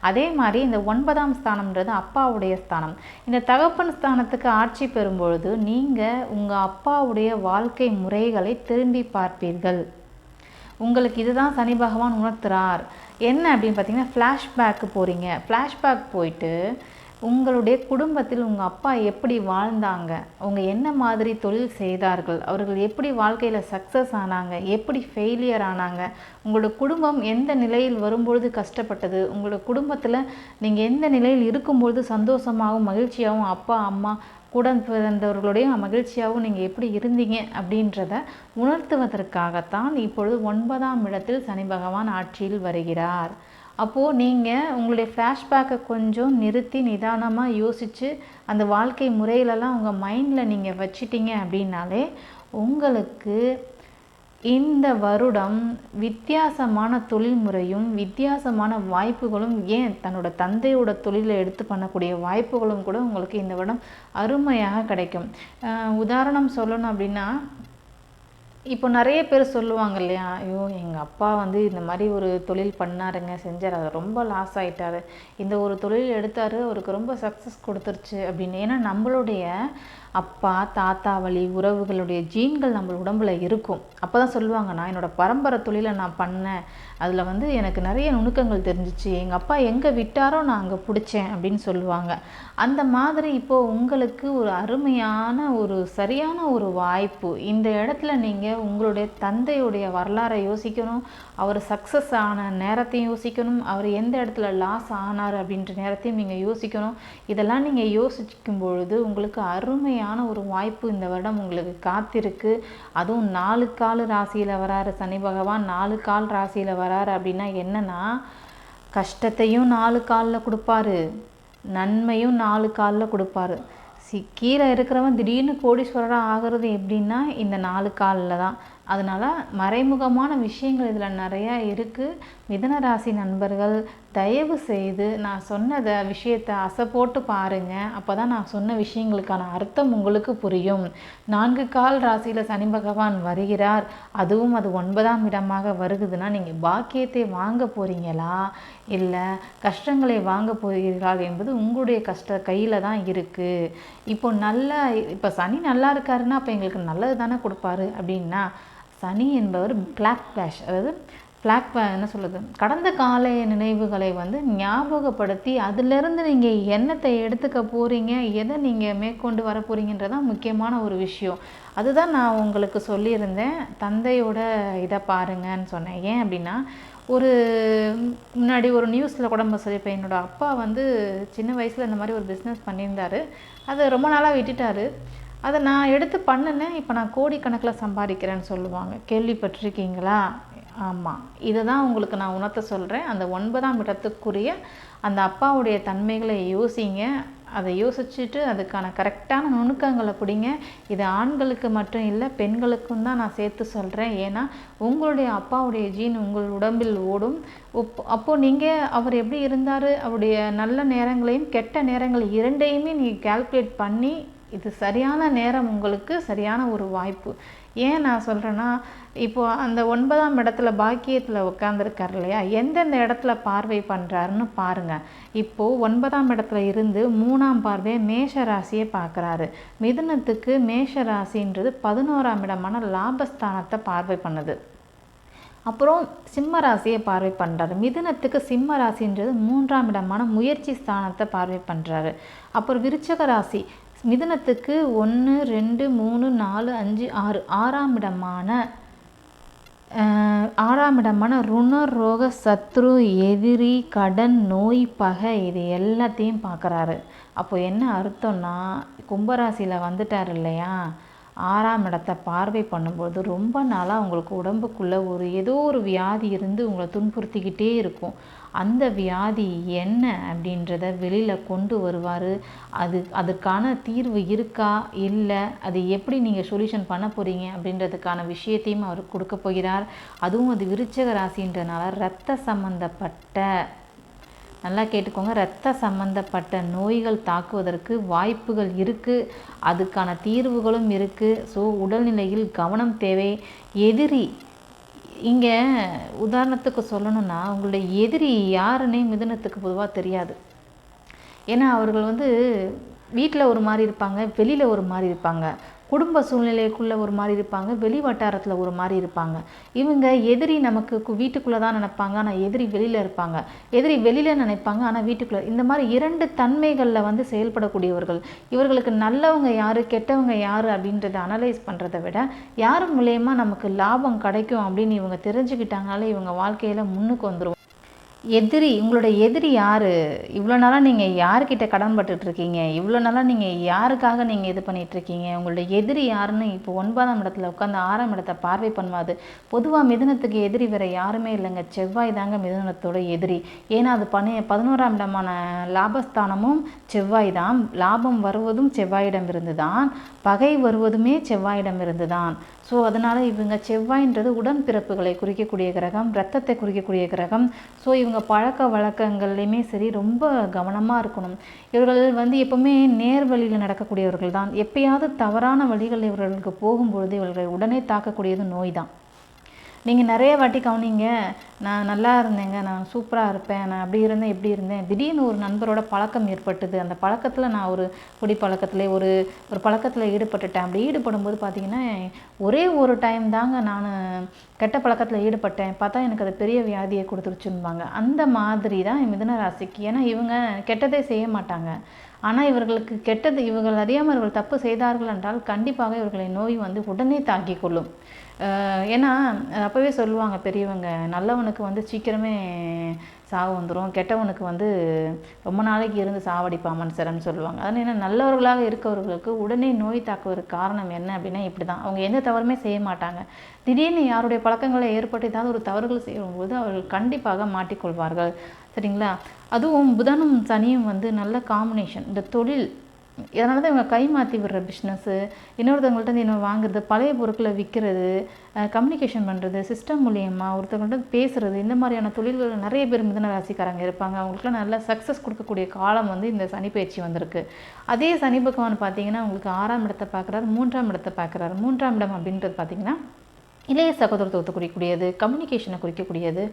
அதே மாதிரி இந்த 9ஆம் ஸ்தானம்ன்றது அப்பாவுடைய ஸ்தானம். இந்த தகப்பன் ஸ்தானத்துக்கு ஆட்சி பெறும்பொழுது நீங்கள் உங்கள் அப்பாவுடைய வாழ்க்கை முறைகளை திரும்பி பார்ப்பீர்கள். உங்களுக்கு இதுதான் சனி பகவான் உணர்த்துறார். என்ன அப்படின்னு பார்த்தீங்கன்னா ஃப்ளாஷ்பேக்கு போகிறீங்க. ஃப்ளாஷ்பேக் போயிட்டு உங்களுடைய குடும்பத்தில் உங்கள் அப்பா எப்படி வாழ்ந்தாங்க, அவங்க என்ன மாதிரி தொழில் செய்தார்கள், அவர்கள் எப்படி வாழ்க்கையில் சக்ஸஸ் ஆனாங்க, எப்படி ஃபெயிலியர் ஆனாங்க, உங்களோட குடும்பம் எந்த நிலையில் வரும்பொழுது கஷ்டப்பட்டது, உங்களோட குடும்பத்தில் நீங்கள் எந்த நிலையில் இருக்கும்பொழுது சந்தோஷமாகவும் மகிழ்ச்சியாகவும் அப்பா அம்மா கூட பிறந்தவர்களுடைய மகிழ்ச்சியாகவும் நீங்கள் எப்படி இருந்தீங்க அப்படின்றத உணர்த்துவதற்காகத்தான் இப்பொழுது 9ஆம் இடத்தில் சனி பகவான் ஆட்சியில் வருகிறார். அப்போது நீங்கள் உங்களுடைய ஃப்ளாஷ்பேக்கை கொஞ்சம் நிறுத்தி நிதானமாக யோசித்து அந்த வாழ்க்கை முறையிலலாம் உங்கள் மைண்டில் நீங்கள் வச்சிட்டிங்க அப்படின்னாலே உங்களுக்கு இந்த வருடம் வித்தியாசமான தொழில் முறையும் வித்தியாசமான வாய்ப்புகளும், ஏன் தன்னோட தந்தையோட தொழிலை எடுத்து பண்ணக்கூடிய வாய்ப்புகளும் கூட உங்களுக்கு இந்த வருடம் அருமையாக கிடைக்கும். உதாரணம் சொல்லணும் அப்படின்னா இப்போ நிறைய பேர் சொல்லுவாங்க இல்லையா, ஐயோ எங்கள் அப்பா வந்து இந்த மாதிரி ஒரு தொழில் பண்ணாருங்க, செஞ்சார், அது ரொம்ப லாஸ் ஆகிட்டாரு, இந்த ஒரு தொழில் எடுத்தார், அவருக்கு ரொம்ப சக்ஸஸ் கொடுத்துருச்சு அப்படின்னு. ஏன்னா நம்மளுடைய அப்பா தாத்தா வழி உறவுகளுடைய ஜீன்கள் நம்ம உடம்புல இருக்கும். அப்போ தான் சொல்லுவாங்க, நான் என்னோடய பரம்பரை தொழிலை நான் பண்ணேன், அதில் வந்து எனக்கு நிறைய நுணுக்கங்கள் தெரிஞ்சிச்சு, எங்கள் அப்பா எங்கே விட்டாரோ நான் அங்கே பிடிச்சேன் அப்படின்னு சொல்லுவாங்க. அந்த மாதிரி இப்போது உங்களுக்கு ஒரு அருமையான ஒரு சரியான ஒரு வாய்ப்பு. இந்த இடத்துல நீங்கள் உங்களுடைய தந்தையுடைய வரலாறை யோசிக்கணும், அவர் சக்ஸஸ் ஆன நேரத்தையும் யோசிக்கணும், அவர் எந்த இடத்துல லாஸ் ஆனார் அப்படின்ற நேரத்தையும் நீங்கள் யோசிக்கணும். இதெல்லாம் நீங்கள் யோசிக்கும் பொழுது உங்களுக்கு அருமையான ஒரு வாய்ப்பு இந்த வருடம் உங்களுக்கு காத்திருக்கு. அதுவும் 4 கால் ராசியில் வராரு சனி பகவான். 4 கால் ராசியில் வராரு அப்படின்னா என்னன்னா, கஷ்டத்தையும் 4 காலில் கொடுப்பாரு, நன்மையும் 4 காலில் கொடுப்பாரு. கீழே இருக்கிறவன் திடீர்னு கோடீஸ்வரராக ஆகிறது எப்படின்னா இந்த 4 காலில் தான். அதனால் மறைமுகமான விஷயங்கள் இதில் நிறையா இருக்குது. மிதுன ராசி நண்பர்கள் தயவு செய்து நான் சொன்ன விஷயத்தை அசை போட்டு பாருங்கள். அப்போ தான் நான் சொன்ன விஷயங்களுக்கான அர்த்தம் உங்களுக்கு புரியும். 4 கால் ராசியில் சனி பகவான் வருகிறார், அதுவும் அது 9ஆம் இடமாக வருகுதுன்னா நீங்கள் பாக்கியத்தை வாங்க போகிறீங்களா இல்லை கஷ்டங்களை வாங்க போகிறீர்களா என்பது உங்களுடைய கையில் தான் இருக்குது. இப்போ சனி நல்லா இருக்காருன்னா அப்போ எங்களுக்கு நல்லது தானே கொடுப்பாரு அப்படின்னா, சனி என்பவர் பிளாக் ஃப்ளாஷ், அதாவது என்ன சொல்கிறது, கடந்த கால நினைவுகளை வந்து ஞாபகப்படுத்தி அதிலிருந்து நீங்கள் என்னத்தை எடுத்துக்க போகிறீங்க, எதை நீங்கள் மேற்கொண்டு வர போகிறீங்கன்றதான் முக்கியமான ஒரு விஷயம். அதுதான் நான் உங்களுக்கு சொல்லியிருந்தேன், தந்தையோட இதை பாருங்கன்னு சொன்னேன். ஏன் அப்படின்னா, முன்னாடி ஒரு நியூஸில் கூட நம்ம சொல்லியிருப்பேன், என்னோடய அப்பா வந்து சின்ன வயசில் இந்த மாதிரி ஒரு பிஸ்னஸ் பண்ணியிருந்தார், அதை ரொம்ப நாளாக விட்டுட்டார், அதை நான் எடுத்து பண்ணினேன், இப்போ நான் கோடிக்கணக்கில் சம்பாதிக்கிறேன்னு சொல்லுவாங்க. கேள்விப்பட்டிருக்கீங்களா? ஆமாம், இதை தான் உங்களுக்கு நான் உணர்த்த சொல்கிறேன். அந்த 9ஆம் இடத்துக்குரிய அந்த அப்பாவுடைய தன்மைகளை யோசிங்க. அதை யோசிச்சுட்டு அதுக்கான கரெக்டான நுணுக்கங்களை பிடிங்க. இது ஆண்களுக்கு மட்டும் இல்லை, பெண்களுக்கும் தான் நான் சேர்த்து சொல்கிறேன். ஏன்னா உங்களுடைய அப்பாவுடைய ஜீன் உங்கள் உடம்பில் ஓடும். அப்போது நீங்கள் அவர் எப்படி இருந்தார், அவருடைய நல்ல நேரங்களையும் கெட்ட நேரங்கள் இரண்டையுமே நீங்கள் கால்குலேட் பண்ணி இது சரியான நேரம், உங்களுக்கு சரியான ஒரு வாய்ப்பு. ஏன் நான் சொல்கிறேன்னா, இப்போது அந்த 9ஆம் இடத்துல பாக்கியத்தில் உட்காந்துருக்கார் இல்லையா, எந்தெந்த இடத்துல பார்வை பண்ணுறாருன்னு பாருங்கள். இப்போது 9ஆம் இடத்துல இருந்து 3ஆம் பார்வையை மேஷ ராசியை பார்க்குறாரு. மிதுனத்துக்கு மேஷ ராசின்றது 11ஆம் இடமான லாபஸ்தானத்தை பார்வை பண்ணுது. அப்புறம் சிம்ம ராசியை பார்வை பண்ணுறாரு. மிதுனத்துக்கு சிம்ம ராசின்றது 3ஆம் இடமான முயற்சி ஸ்தானத்தை பார்வை பண்ணுறாரு. அப்புறம் விருச்சக ராசி மிதுனத்துக்கு 1 2 3 4 5 6 ஆறாம் இடமான ருண ரோக சத்ரு எதிரி கடன் நோய் பகை இது எல்லாத்தையும் பார்க்குறாரு. அப்போ என்ன அர்த்தம்னா, கும்பராசியில் வந்துட்டார் இல்லையா, 6ஆம் இடத்தை பார்வை பண்ணும்போது ரொம்ப நாளாக உங்களுக்கு உடம்புக்குள்ளே ஏதோ ஒரு வியாதி இருந்து உங்களை துன்புறுத்திக்கிட்டே இருக்கும். அந்த வியாதி என்ன அப்படின்றத வெளியில் கொண்டு வருவார். அதுக்கான தீர்வு இருக்கா இல்லை, அது எப்படி நீங்கள் சொல்யூஷன் பண்ண போகிறீங்க அப்படின்றதுக்கான விஷயத்தையும் அவர் கொடுக்க போகிறார். அதுவும் அது விருச்சக ராசின்றனால இரத்த சம்பந்தப்பட்ட, நல்லா கேட்டுக்கோங்க, இரத்த சம்பந்தப்பட்ட நோய்கள் தாக்குவதற்கு வாய்ப்புகள் இருக்குது. அதுக்கான தீர்வுகளும் இருக்குது. ஸோ உடல்நிலையில் கவனம் தேவை. எதிரி, இங்கே உதாரணத்துக்கு சொல்லணும்னா, உங்களுடைய எதிரி யாருன்னே மிதுனத்துக்கு பொதுவாக தெரியாது. ஏன்னா அவர்கள் வீட்டில் ஒரு மாதிரி இருப்பாங்க, வெளியில் ஒரு மாதிரி இருப்பாங்க, குடும்ப சூழ்நிலைக்குள்ளே ஒரு மாதிரி இருப்பாங்க, வெளி வட்டாரத்தில் ஒரு மாதிரி இருப்பாங்க. இவங்க எதிரி நமக்கு வீட்டுக்குள்ளே தான் நினைப்பாங்க, ஆனால் எதிரி வெளியில் இருப்பாங்க. எதிரி வெளியில் நினைப்பாங்க, ஆனால் வீட்டுக்குள்ளே. இந்த மாதிரி 2 தன்மைகளில் செயல்படக்கூடியவர்கள். இவர்களுக்கு நல்லவங்க யார், கெட்டவங்க யார் அப்படின்றத அனலைஸ் பண்ணுறதை விட, யார் மூலயமா நமக்கு லாபம் கிடைக்கும் அப்படின்னு இவங்க தெரிஞ்சுக்கிட்டாங்கனாலே இவங்க வாழ்க்கையில் முன்னுக்கு வந்துடும். எதிரி, உங்களோட எதிரி யார், இவ்வளோ நாளாக நீங்கள் யார்கிட்ட கடன் பட்டுட்ருக்கீங்க, இவ்வளோ நாளாக நீங்கள் யாருக்காக நீங்கள் இது பண்ணிகிட்ருக்கீங்க, உங்களோட எதிரி யாருன்னு இப்போ 9ஆம் இடத்துல உட்காந்து 6ஆம் இடத்தை பார்வை பண்ணுவாது. பொதுவாக மிதுனத்துக்கு எதிரி வேறு யாருமே இல்லைங்க, செவ்வாய் தாங்க மிதுனத்தோட எதிரி. ஏன்னா அது 11ஆம் இடமான லாபஸ்தானமும் செவ்வாய் தான். லாபம் வருவதும் செவ்வாயிடம் இருந்து தான், பகை வருவதுமே செவ்வாயிடம் இருந்து தான். ஸோ அதனால் இவங்க செவ்வாயின்றது உடன்பிறப்புகளை குறிக்கக்கூடிய கிரகம், இரத்தத்தை குறிக்கக்கூடிய கிரகம். ஸோ இவங்க பழக்க வழக்கங்கள்லையுமே சரி ரொம்ப கவனமாக இருக்கணும். இவர்கள் எப்போவுமே நேர் வழியில் நடக்கக்கூடியவர்கள் தான். எப்பயாவது தவறான வழிகள் இவர்களுக்கு போகும்பொழுது இவர்கள் உடனே தாக்கக்கூடியது நோய் தான். நீங்கள் நிறைய வாட்டி கவனிங்க, நான் நல்லா இருந்தேங்க, நான் சூப்பராக இருப்பேன், நான் அப்படி இருந்தேன் இப்படி இருந்தேன், திடீர்னு ஒரு நண்பரோட பழக்கம் ஏற்பட்டுது, அந்த பழக்கத்தில் நான் ஒரு குடி பழக்கத்தில் ஒரு பழக்கத்தில் ஈடுபட்டுட்டேன். அப்படி ஈடுபடும்போது பார்த்திங்கன்னா ஒரே ஒரு டைம் தாங்க நான் கெட்ட பழக்கத்தில் ஈடுபட்டேன், பார்த்தா எனக்கு அது பெரிய வியாதியை கொடுத்துருச்சுன்பாங்க. அந்த மாதிரி தான் மிதுன ராசிக்கு. ஏன்னா இவங்க கெட்டதே செய்ய மாட்டாங்க, ஆனால் இவர்களுக்கு கெட்டது, இவர்கள் அறியாமல் இவர்கள் தப்பு செய்தார்கள் என்றால் கண்டிப்பாக இவர்களை நோய் உடனே தாக்கி கொள்ளும். ஏன்னா அப்போவே சொல்லுவாங்க பெரியவங்க, நல்லவனுக்கு சீக்கிரமே சாவு வந்துடும், கெட்டவனுக்கு ரொம்ப நாளைக்கு இருந்து சாவடிப்பா மனுஷரன்னு சொல்லுவாங்க. அதனால் என்ன, நல்லவர்களாக இருக்கவர்களுக்கு உடனே நோய் தாக்குவதற்கு காரணம் என்ன அப்படின்னா இப்படி தான். அவங்க எந்த தவறுமே செய்ய மாட்டாங்க. திடீர்னு யாருடைய பழக்கங்களை ஏற்பட்டு ஏதாவது ஒரு தவறுகள் செய்யும்போது அவர்கள் கண்டிப்பாக மாட்டிக்கொள்வார்கள். சரிங்களா? அதுவும் புதனும் சனியும் நல்ல காம்பினேஷன். இந்த தொழில், இதனால தான் இவங்க கை மாற்றி விடுற பிஸ்னஸ்ஸு, இன்னொருத்தவங்கள்ட்ட இன்னும் வாங்குறது, பழைய பொருட்களை விற்கிறது, கம்யூனிகேஷன் பண்ணுறது, சிஸ்டம் மூலியமாக ஒருத்தவங்கள்ட்ட பேசுகிறது, இந்த மாதிரியான தொழில்கள் நிறைய பேர் மிதுன ராசிக்காரங்க இருப்பாங்க. அவங்களுக்குலாம் நல்ல சக்ஸஸ் கொடுக்கக்கூடிய காலம் இந்த சனி பயிற்சி வந்திருக்கு. அதே சனி பகவான் பார்த்திங்கன்னா உங்களுக்கு 6ஆம் இடத்தை பார்க்குறாரு, 3ஆம் இடத்தை பார்க்குறாரு. 3ஆம் இடம் அப்படின்றது பார்த்திங்கன்னா இளைய சகோதரத்துவத்தை குறிக்கக்கூடியது, கம்யூனிகேஷனை குறிக்கக்கூடியது,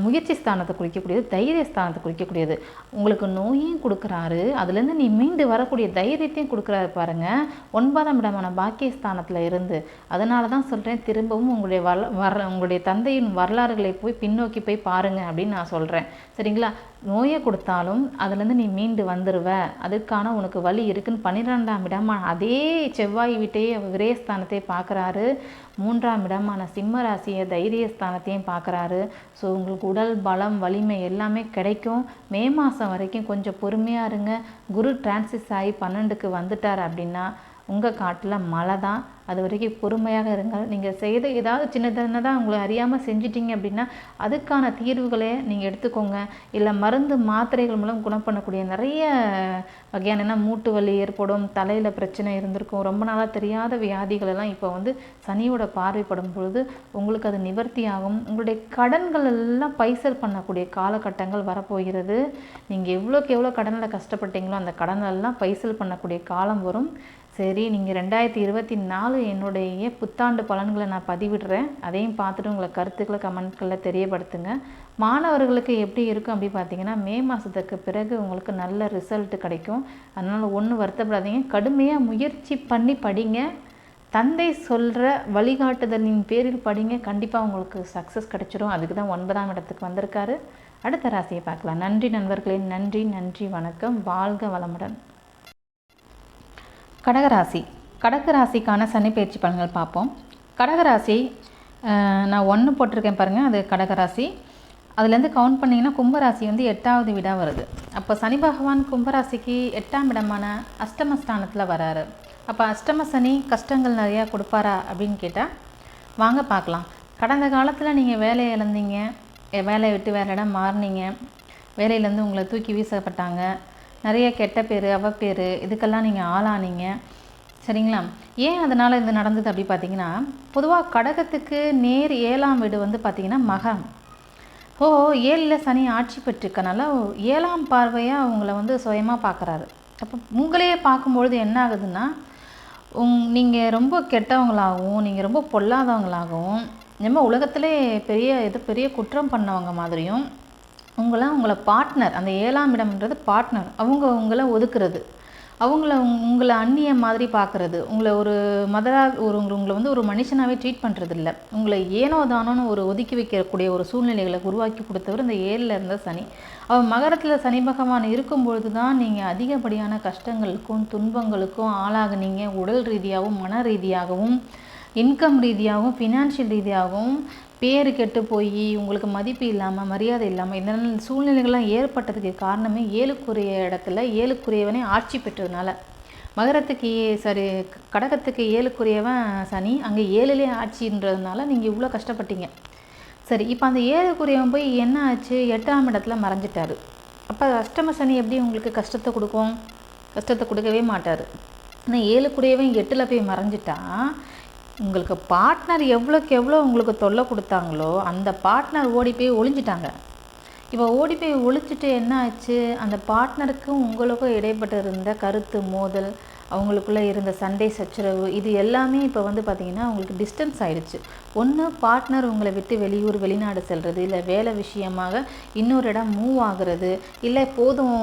முயற்சி ஸ்தானத்தை குறிக்கக்கூடியது, தைரிய ஸ்தானத்தை குறிக்கக்கூடியது. உங்களுக்கு நோயையும் கொடுக்குறாரு, அதுலேருந்து நீ மீண்டு வரக்கூடிய தைரியத்தையும் கொடுக்குறாரு பாருங்கள், 9ஆம் இடமான பாக்கியஸ்தானத்தில் இருந்து. அதனால தான் சொல்கிறேன், திரும்பவும் உங்களுடைய தந்தையின் வரலாறுகளை போய் பின்னோக்கி போய் பாருங்கள் அப்படின்னு நான் சொல்கிறேன். சரிங்களா? நோயை கொடுத்தாலும் அதுலேருந்து நீ மீண்டு வந்துடுவ, அதுக்கான உனக்கு வழி இருக்குன்னு 12ஆம் இடமான அதே செவ்வாய் வீட்டையே விரயஸ்தானத்தை பார்க்குறாரு. 3ஆம் இடமான சிம்ம ராசியை தைரியஸ்தானத்தையும் பார்க்குறாரு. ஸோ உங்களுக்கு உடல் பலம் வலிமை எல்லாமே கிடைக்கும். மே மாதம் வரைக்கும் கொஞ்சம் பொறுமையாக இருங்க. குரு டிரான்சிஸ் ஆகி 12க்கு வந்துட்டார் அப்படின்னா உங்கள் காட்டில் மழை தான். அது வரைக்கும் பொறுமையாக இருங்கள். நீங்கள் செய்த ஏதாவது சின்ன சின்னதாக உங்களை அறியாமல் செஞ்சிட்டிங்க அப்படின்னா அதுக்கான தீர்வுகளே நீங்கள் எடுத்துக்கோங்க. இல்லை மருந்து மாத்திரைகள் மூலம் குணம் பண்ணக்கூடிய நிறைய வகையான மூட்டு வலி ஏற்படும், தலையில் பிரச்சனை இருந்திருக்கும், ரொம்ப நாளாக தெரியாத வியாதிகள் எல்லாம் இப்போ வந்து சனியோட பார்வைப்படும் பொழுது உங்களுக்கு அது நிவர்த்தி ஆகும். உங்களுடைய கடன்கள் எல்லாம் பைசல் பண்ணக்கூடிய காலகட்டங்கள் வரப்போகிறது. நீங்கள் எவ்வளோக்கு எவ்வளோ கடனில் கஷ்டப்பட்டீங்களோ அந்த கடனெல்லாம் பைசல் பண்ணக்கூடிய காலம் வரும். சரி, நீங்கள் 2024 என்னுடைய புத்தாண்டு பலன்களை நான் பதிவிடுறேன். அதையும் பார்த்துட்டு உங்களை கருத்துக்களை கமெண்ட்களில் தெரியப்படுத்துங்க. மாணவர்களுக்கு எப்படி இருக்கும் அப்படி பார்த்தீங்கன்னா, மே மாதத்துக்கு பிறகு உங்களுக்கு நல்ல ரிசல்ட் கிடைக்கும். அதனால் ஒன்றும் வருத்தப்படாதீங்க. கடுமையாக முயற்சி பண்ணி படிங்க. தந்தை சொல்கிற வழிகாட்டுதலின் பேரில் படிங்க. கண்டிப்பாக உங்களுக்கு சக்ஸஸ் கிடைச்சிடும். அதுக்கு தான் 9ஆம் இடத்துக்கு வந்திருக்காரு. அடுத்த ராசியை பார்க்கலாம். நன்றி நண்பர்களே. நன்றி நன்றி, வணக்கம். வாழ்க வளமுடன். கடகராசி. கடகராசிக்கான சனி பயிற்சி பலன்கள் பார்ப்போம். கடகராசி நான் 1 போட்டிருக்கேன் பாருங்கள், அது கடகராசி. அதுலேருந்து கவுண்ட் பண்ணிங்கன்னா கும்பராசி வந்து 8வது வீடாக வருது. அப்போ சனி பகவான் கும்பராசிக்கு 8ஆம் இடமான அஷ்டமஸ்தானத்தில் வராரு. அப்போ அஷ்டம சனி கஷ்டங்கள் நிறையா கொடுப்பாரா அப்படின்னு கேட்டால் வாங்க பார்க்கலாம். கடந்த காலத்தில் நீங்கள் வேலையை இழந்தீங்க, வேலையை விட்டு வேறு இடம் மாறினீங்க, வேலையிலேருந்து உங்களை தூக்கி வீசப்பட்டாங்க, நிறைய கெட்ட பேர் அவப்பேர் இதுக்கெல்லாம் நீங்கள் ஆளானீங்க. சரிங்களா? ஏன் அதனால் இது நடந்தது அப்படி பார்த்தீங்கன்னா, பொதுவாக கடகத்துக்கு நேர் 7ஆம் வீடு வந்து பார்த்திங்கன்னா மகம். 7ல் சனி ஆட்சி பெற்றிருக்கனால 7ஆம் பார்வையாக அவங்கள வந்து சுயமாக பார்க்குறாரு. அப்போ உங்களையே பார்க்கும்பொழுது என்ன ஆகுதுன்னா, நீங்கள் ரொம்ப கெட்டவங்களாகவும் நீங்கள் ரொம்ப பொல்லாதவங்களாகவும் நம்ம உலகத்திலே பெரிய குற்றம் பண்ணவங்க மாதிரியும் உங்களை பார்ட்னர், அந்த 7ஆம் இடம்ன்றது பார்ட்னர், உங்களை ஒதுக்குறது, உங்களை அந்நிய மாதிரி பார்க்குறது, உங்களை ஒரு உங்களை வந்து ஒரு மனுஷனாகவே ட்ரீட் பண்ணுறது இல்லை, உங்களை ஏனோ தானோன்னு ஒரு ஒதுக்கி வைக்கக்கூடிய ஒரு சூழ்நிலைகளை உருவாக்கி கொடுத்தவர் இந்த 7ல் இருந்த சனி. அவன் மகரத்தில் சனி பகவான் இருக்கும்பொழுது தான் நீங்கள் அதிகப்படியான கஷ்டங்களுக்கும் துன்பங்களுக்கும் ஆளாகுனீங்க. உடல் ரீதியாகவும் மன ரீதியாகவும் இன்கம் ரீதியாகவும் ஃபினான்ஷியல் ரீதியாகவும் பேர் கெட்டு போய் உங்களுக்கு மதிப்பு இல்லாமல் மரியாதை இல்லாமல் இந்த சூழ்நிலைகள்லாம் ஏற்பட்டதுக்கு காரணமே 7க்குரிய இடத்துல 7க்குரியவனே ஆட்சி பெற்றதுனால. மகரத்துக்கு கடகத்துக்கு 7க்குரியவன் சனி, அங்கே 7லே ஆட்சின்றதுனால நீங்கள் இவ்வளோ கஷ்டப்பட்டீங்க. சரி, இப்போ அந்த 7க்குரியவன் போய் என்ன ஆச்சு, 8ஆம் இடத்துல மறைஞ்சிட்டாரு. அப்போ அஷ்டம சனி எப்படி உங்களுக்கு கஷ்டத்தை கொடுக்கும்? கஷ்டத்தை கொடுக்கவே மாட்டார். ஆனால் 7க்குரியவன் 8ல் போய் மறைஞ்சிட்டா உங்களுக்கு பார்ட்னர் எவ்வளோக்கு எவ்வளோ உங்களுக்கு தொல்லை கொடுத்தாங்களோ அந்த பார்ட்னர் ஓடி போய் ஒளிஞ்சிட்டாங்க. இப்போ ஓடி போய் ஒளிச்சிட்டு என்ன ஆச்சு, அந்த பார்ட்னருக்கும் உங்களுக்கும் இடைப்பட்டு இருந்த கருத்து மோதல், அவங்களுக்குள்ளே இருந்த சண்டை சச்சரவு, இது எல்லாமே இப்போ வந்து பார்த்திங்கன்னா உங்களுக்கு டிஸ்டன்ஸ் ஆகிடுச்சு. ஒன்று பார்ட்னர் உங்களை விட்டு வெளிநாடு செல்வது, இல்லை வேலை விஷயமாக இன்னொரு இடம் மூவ் ஆகுறது, இல்லை போதும்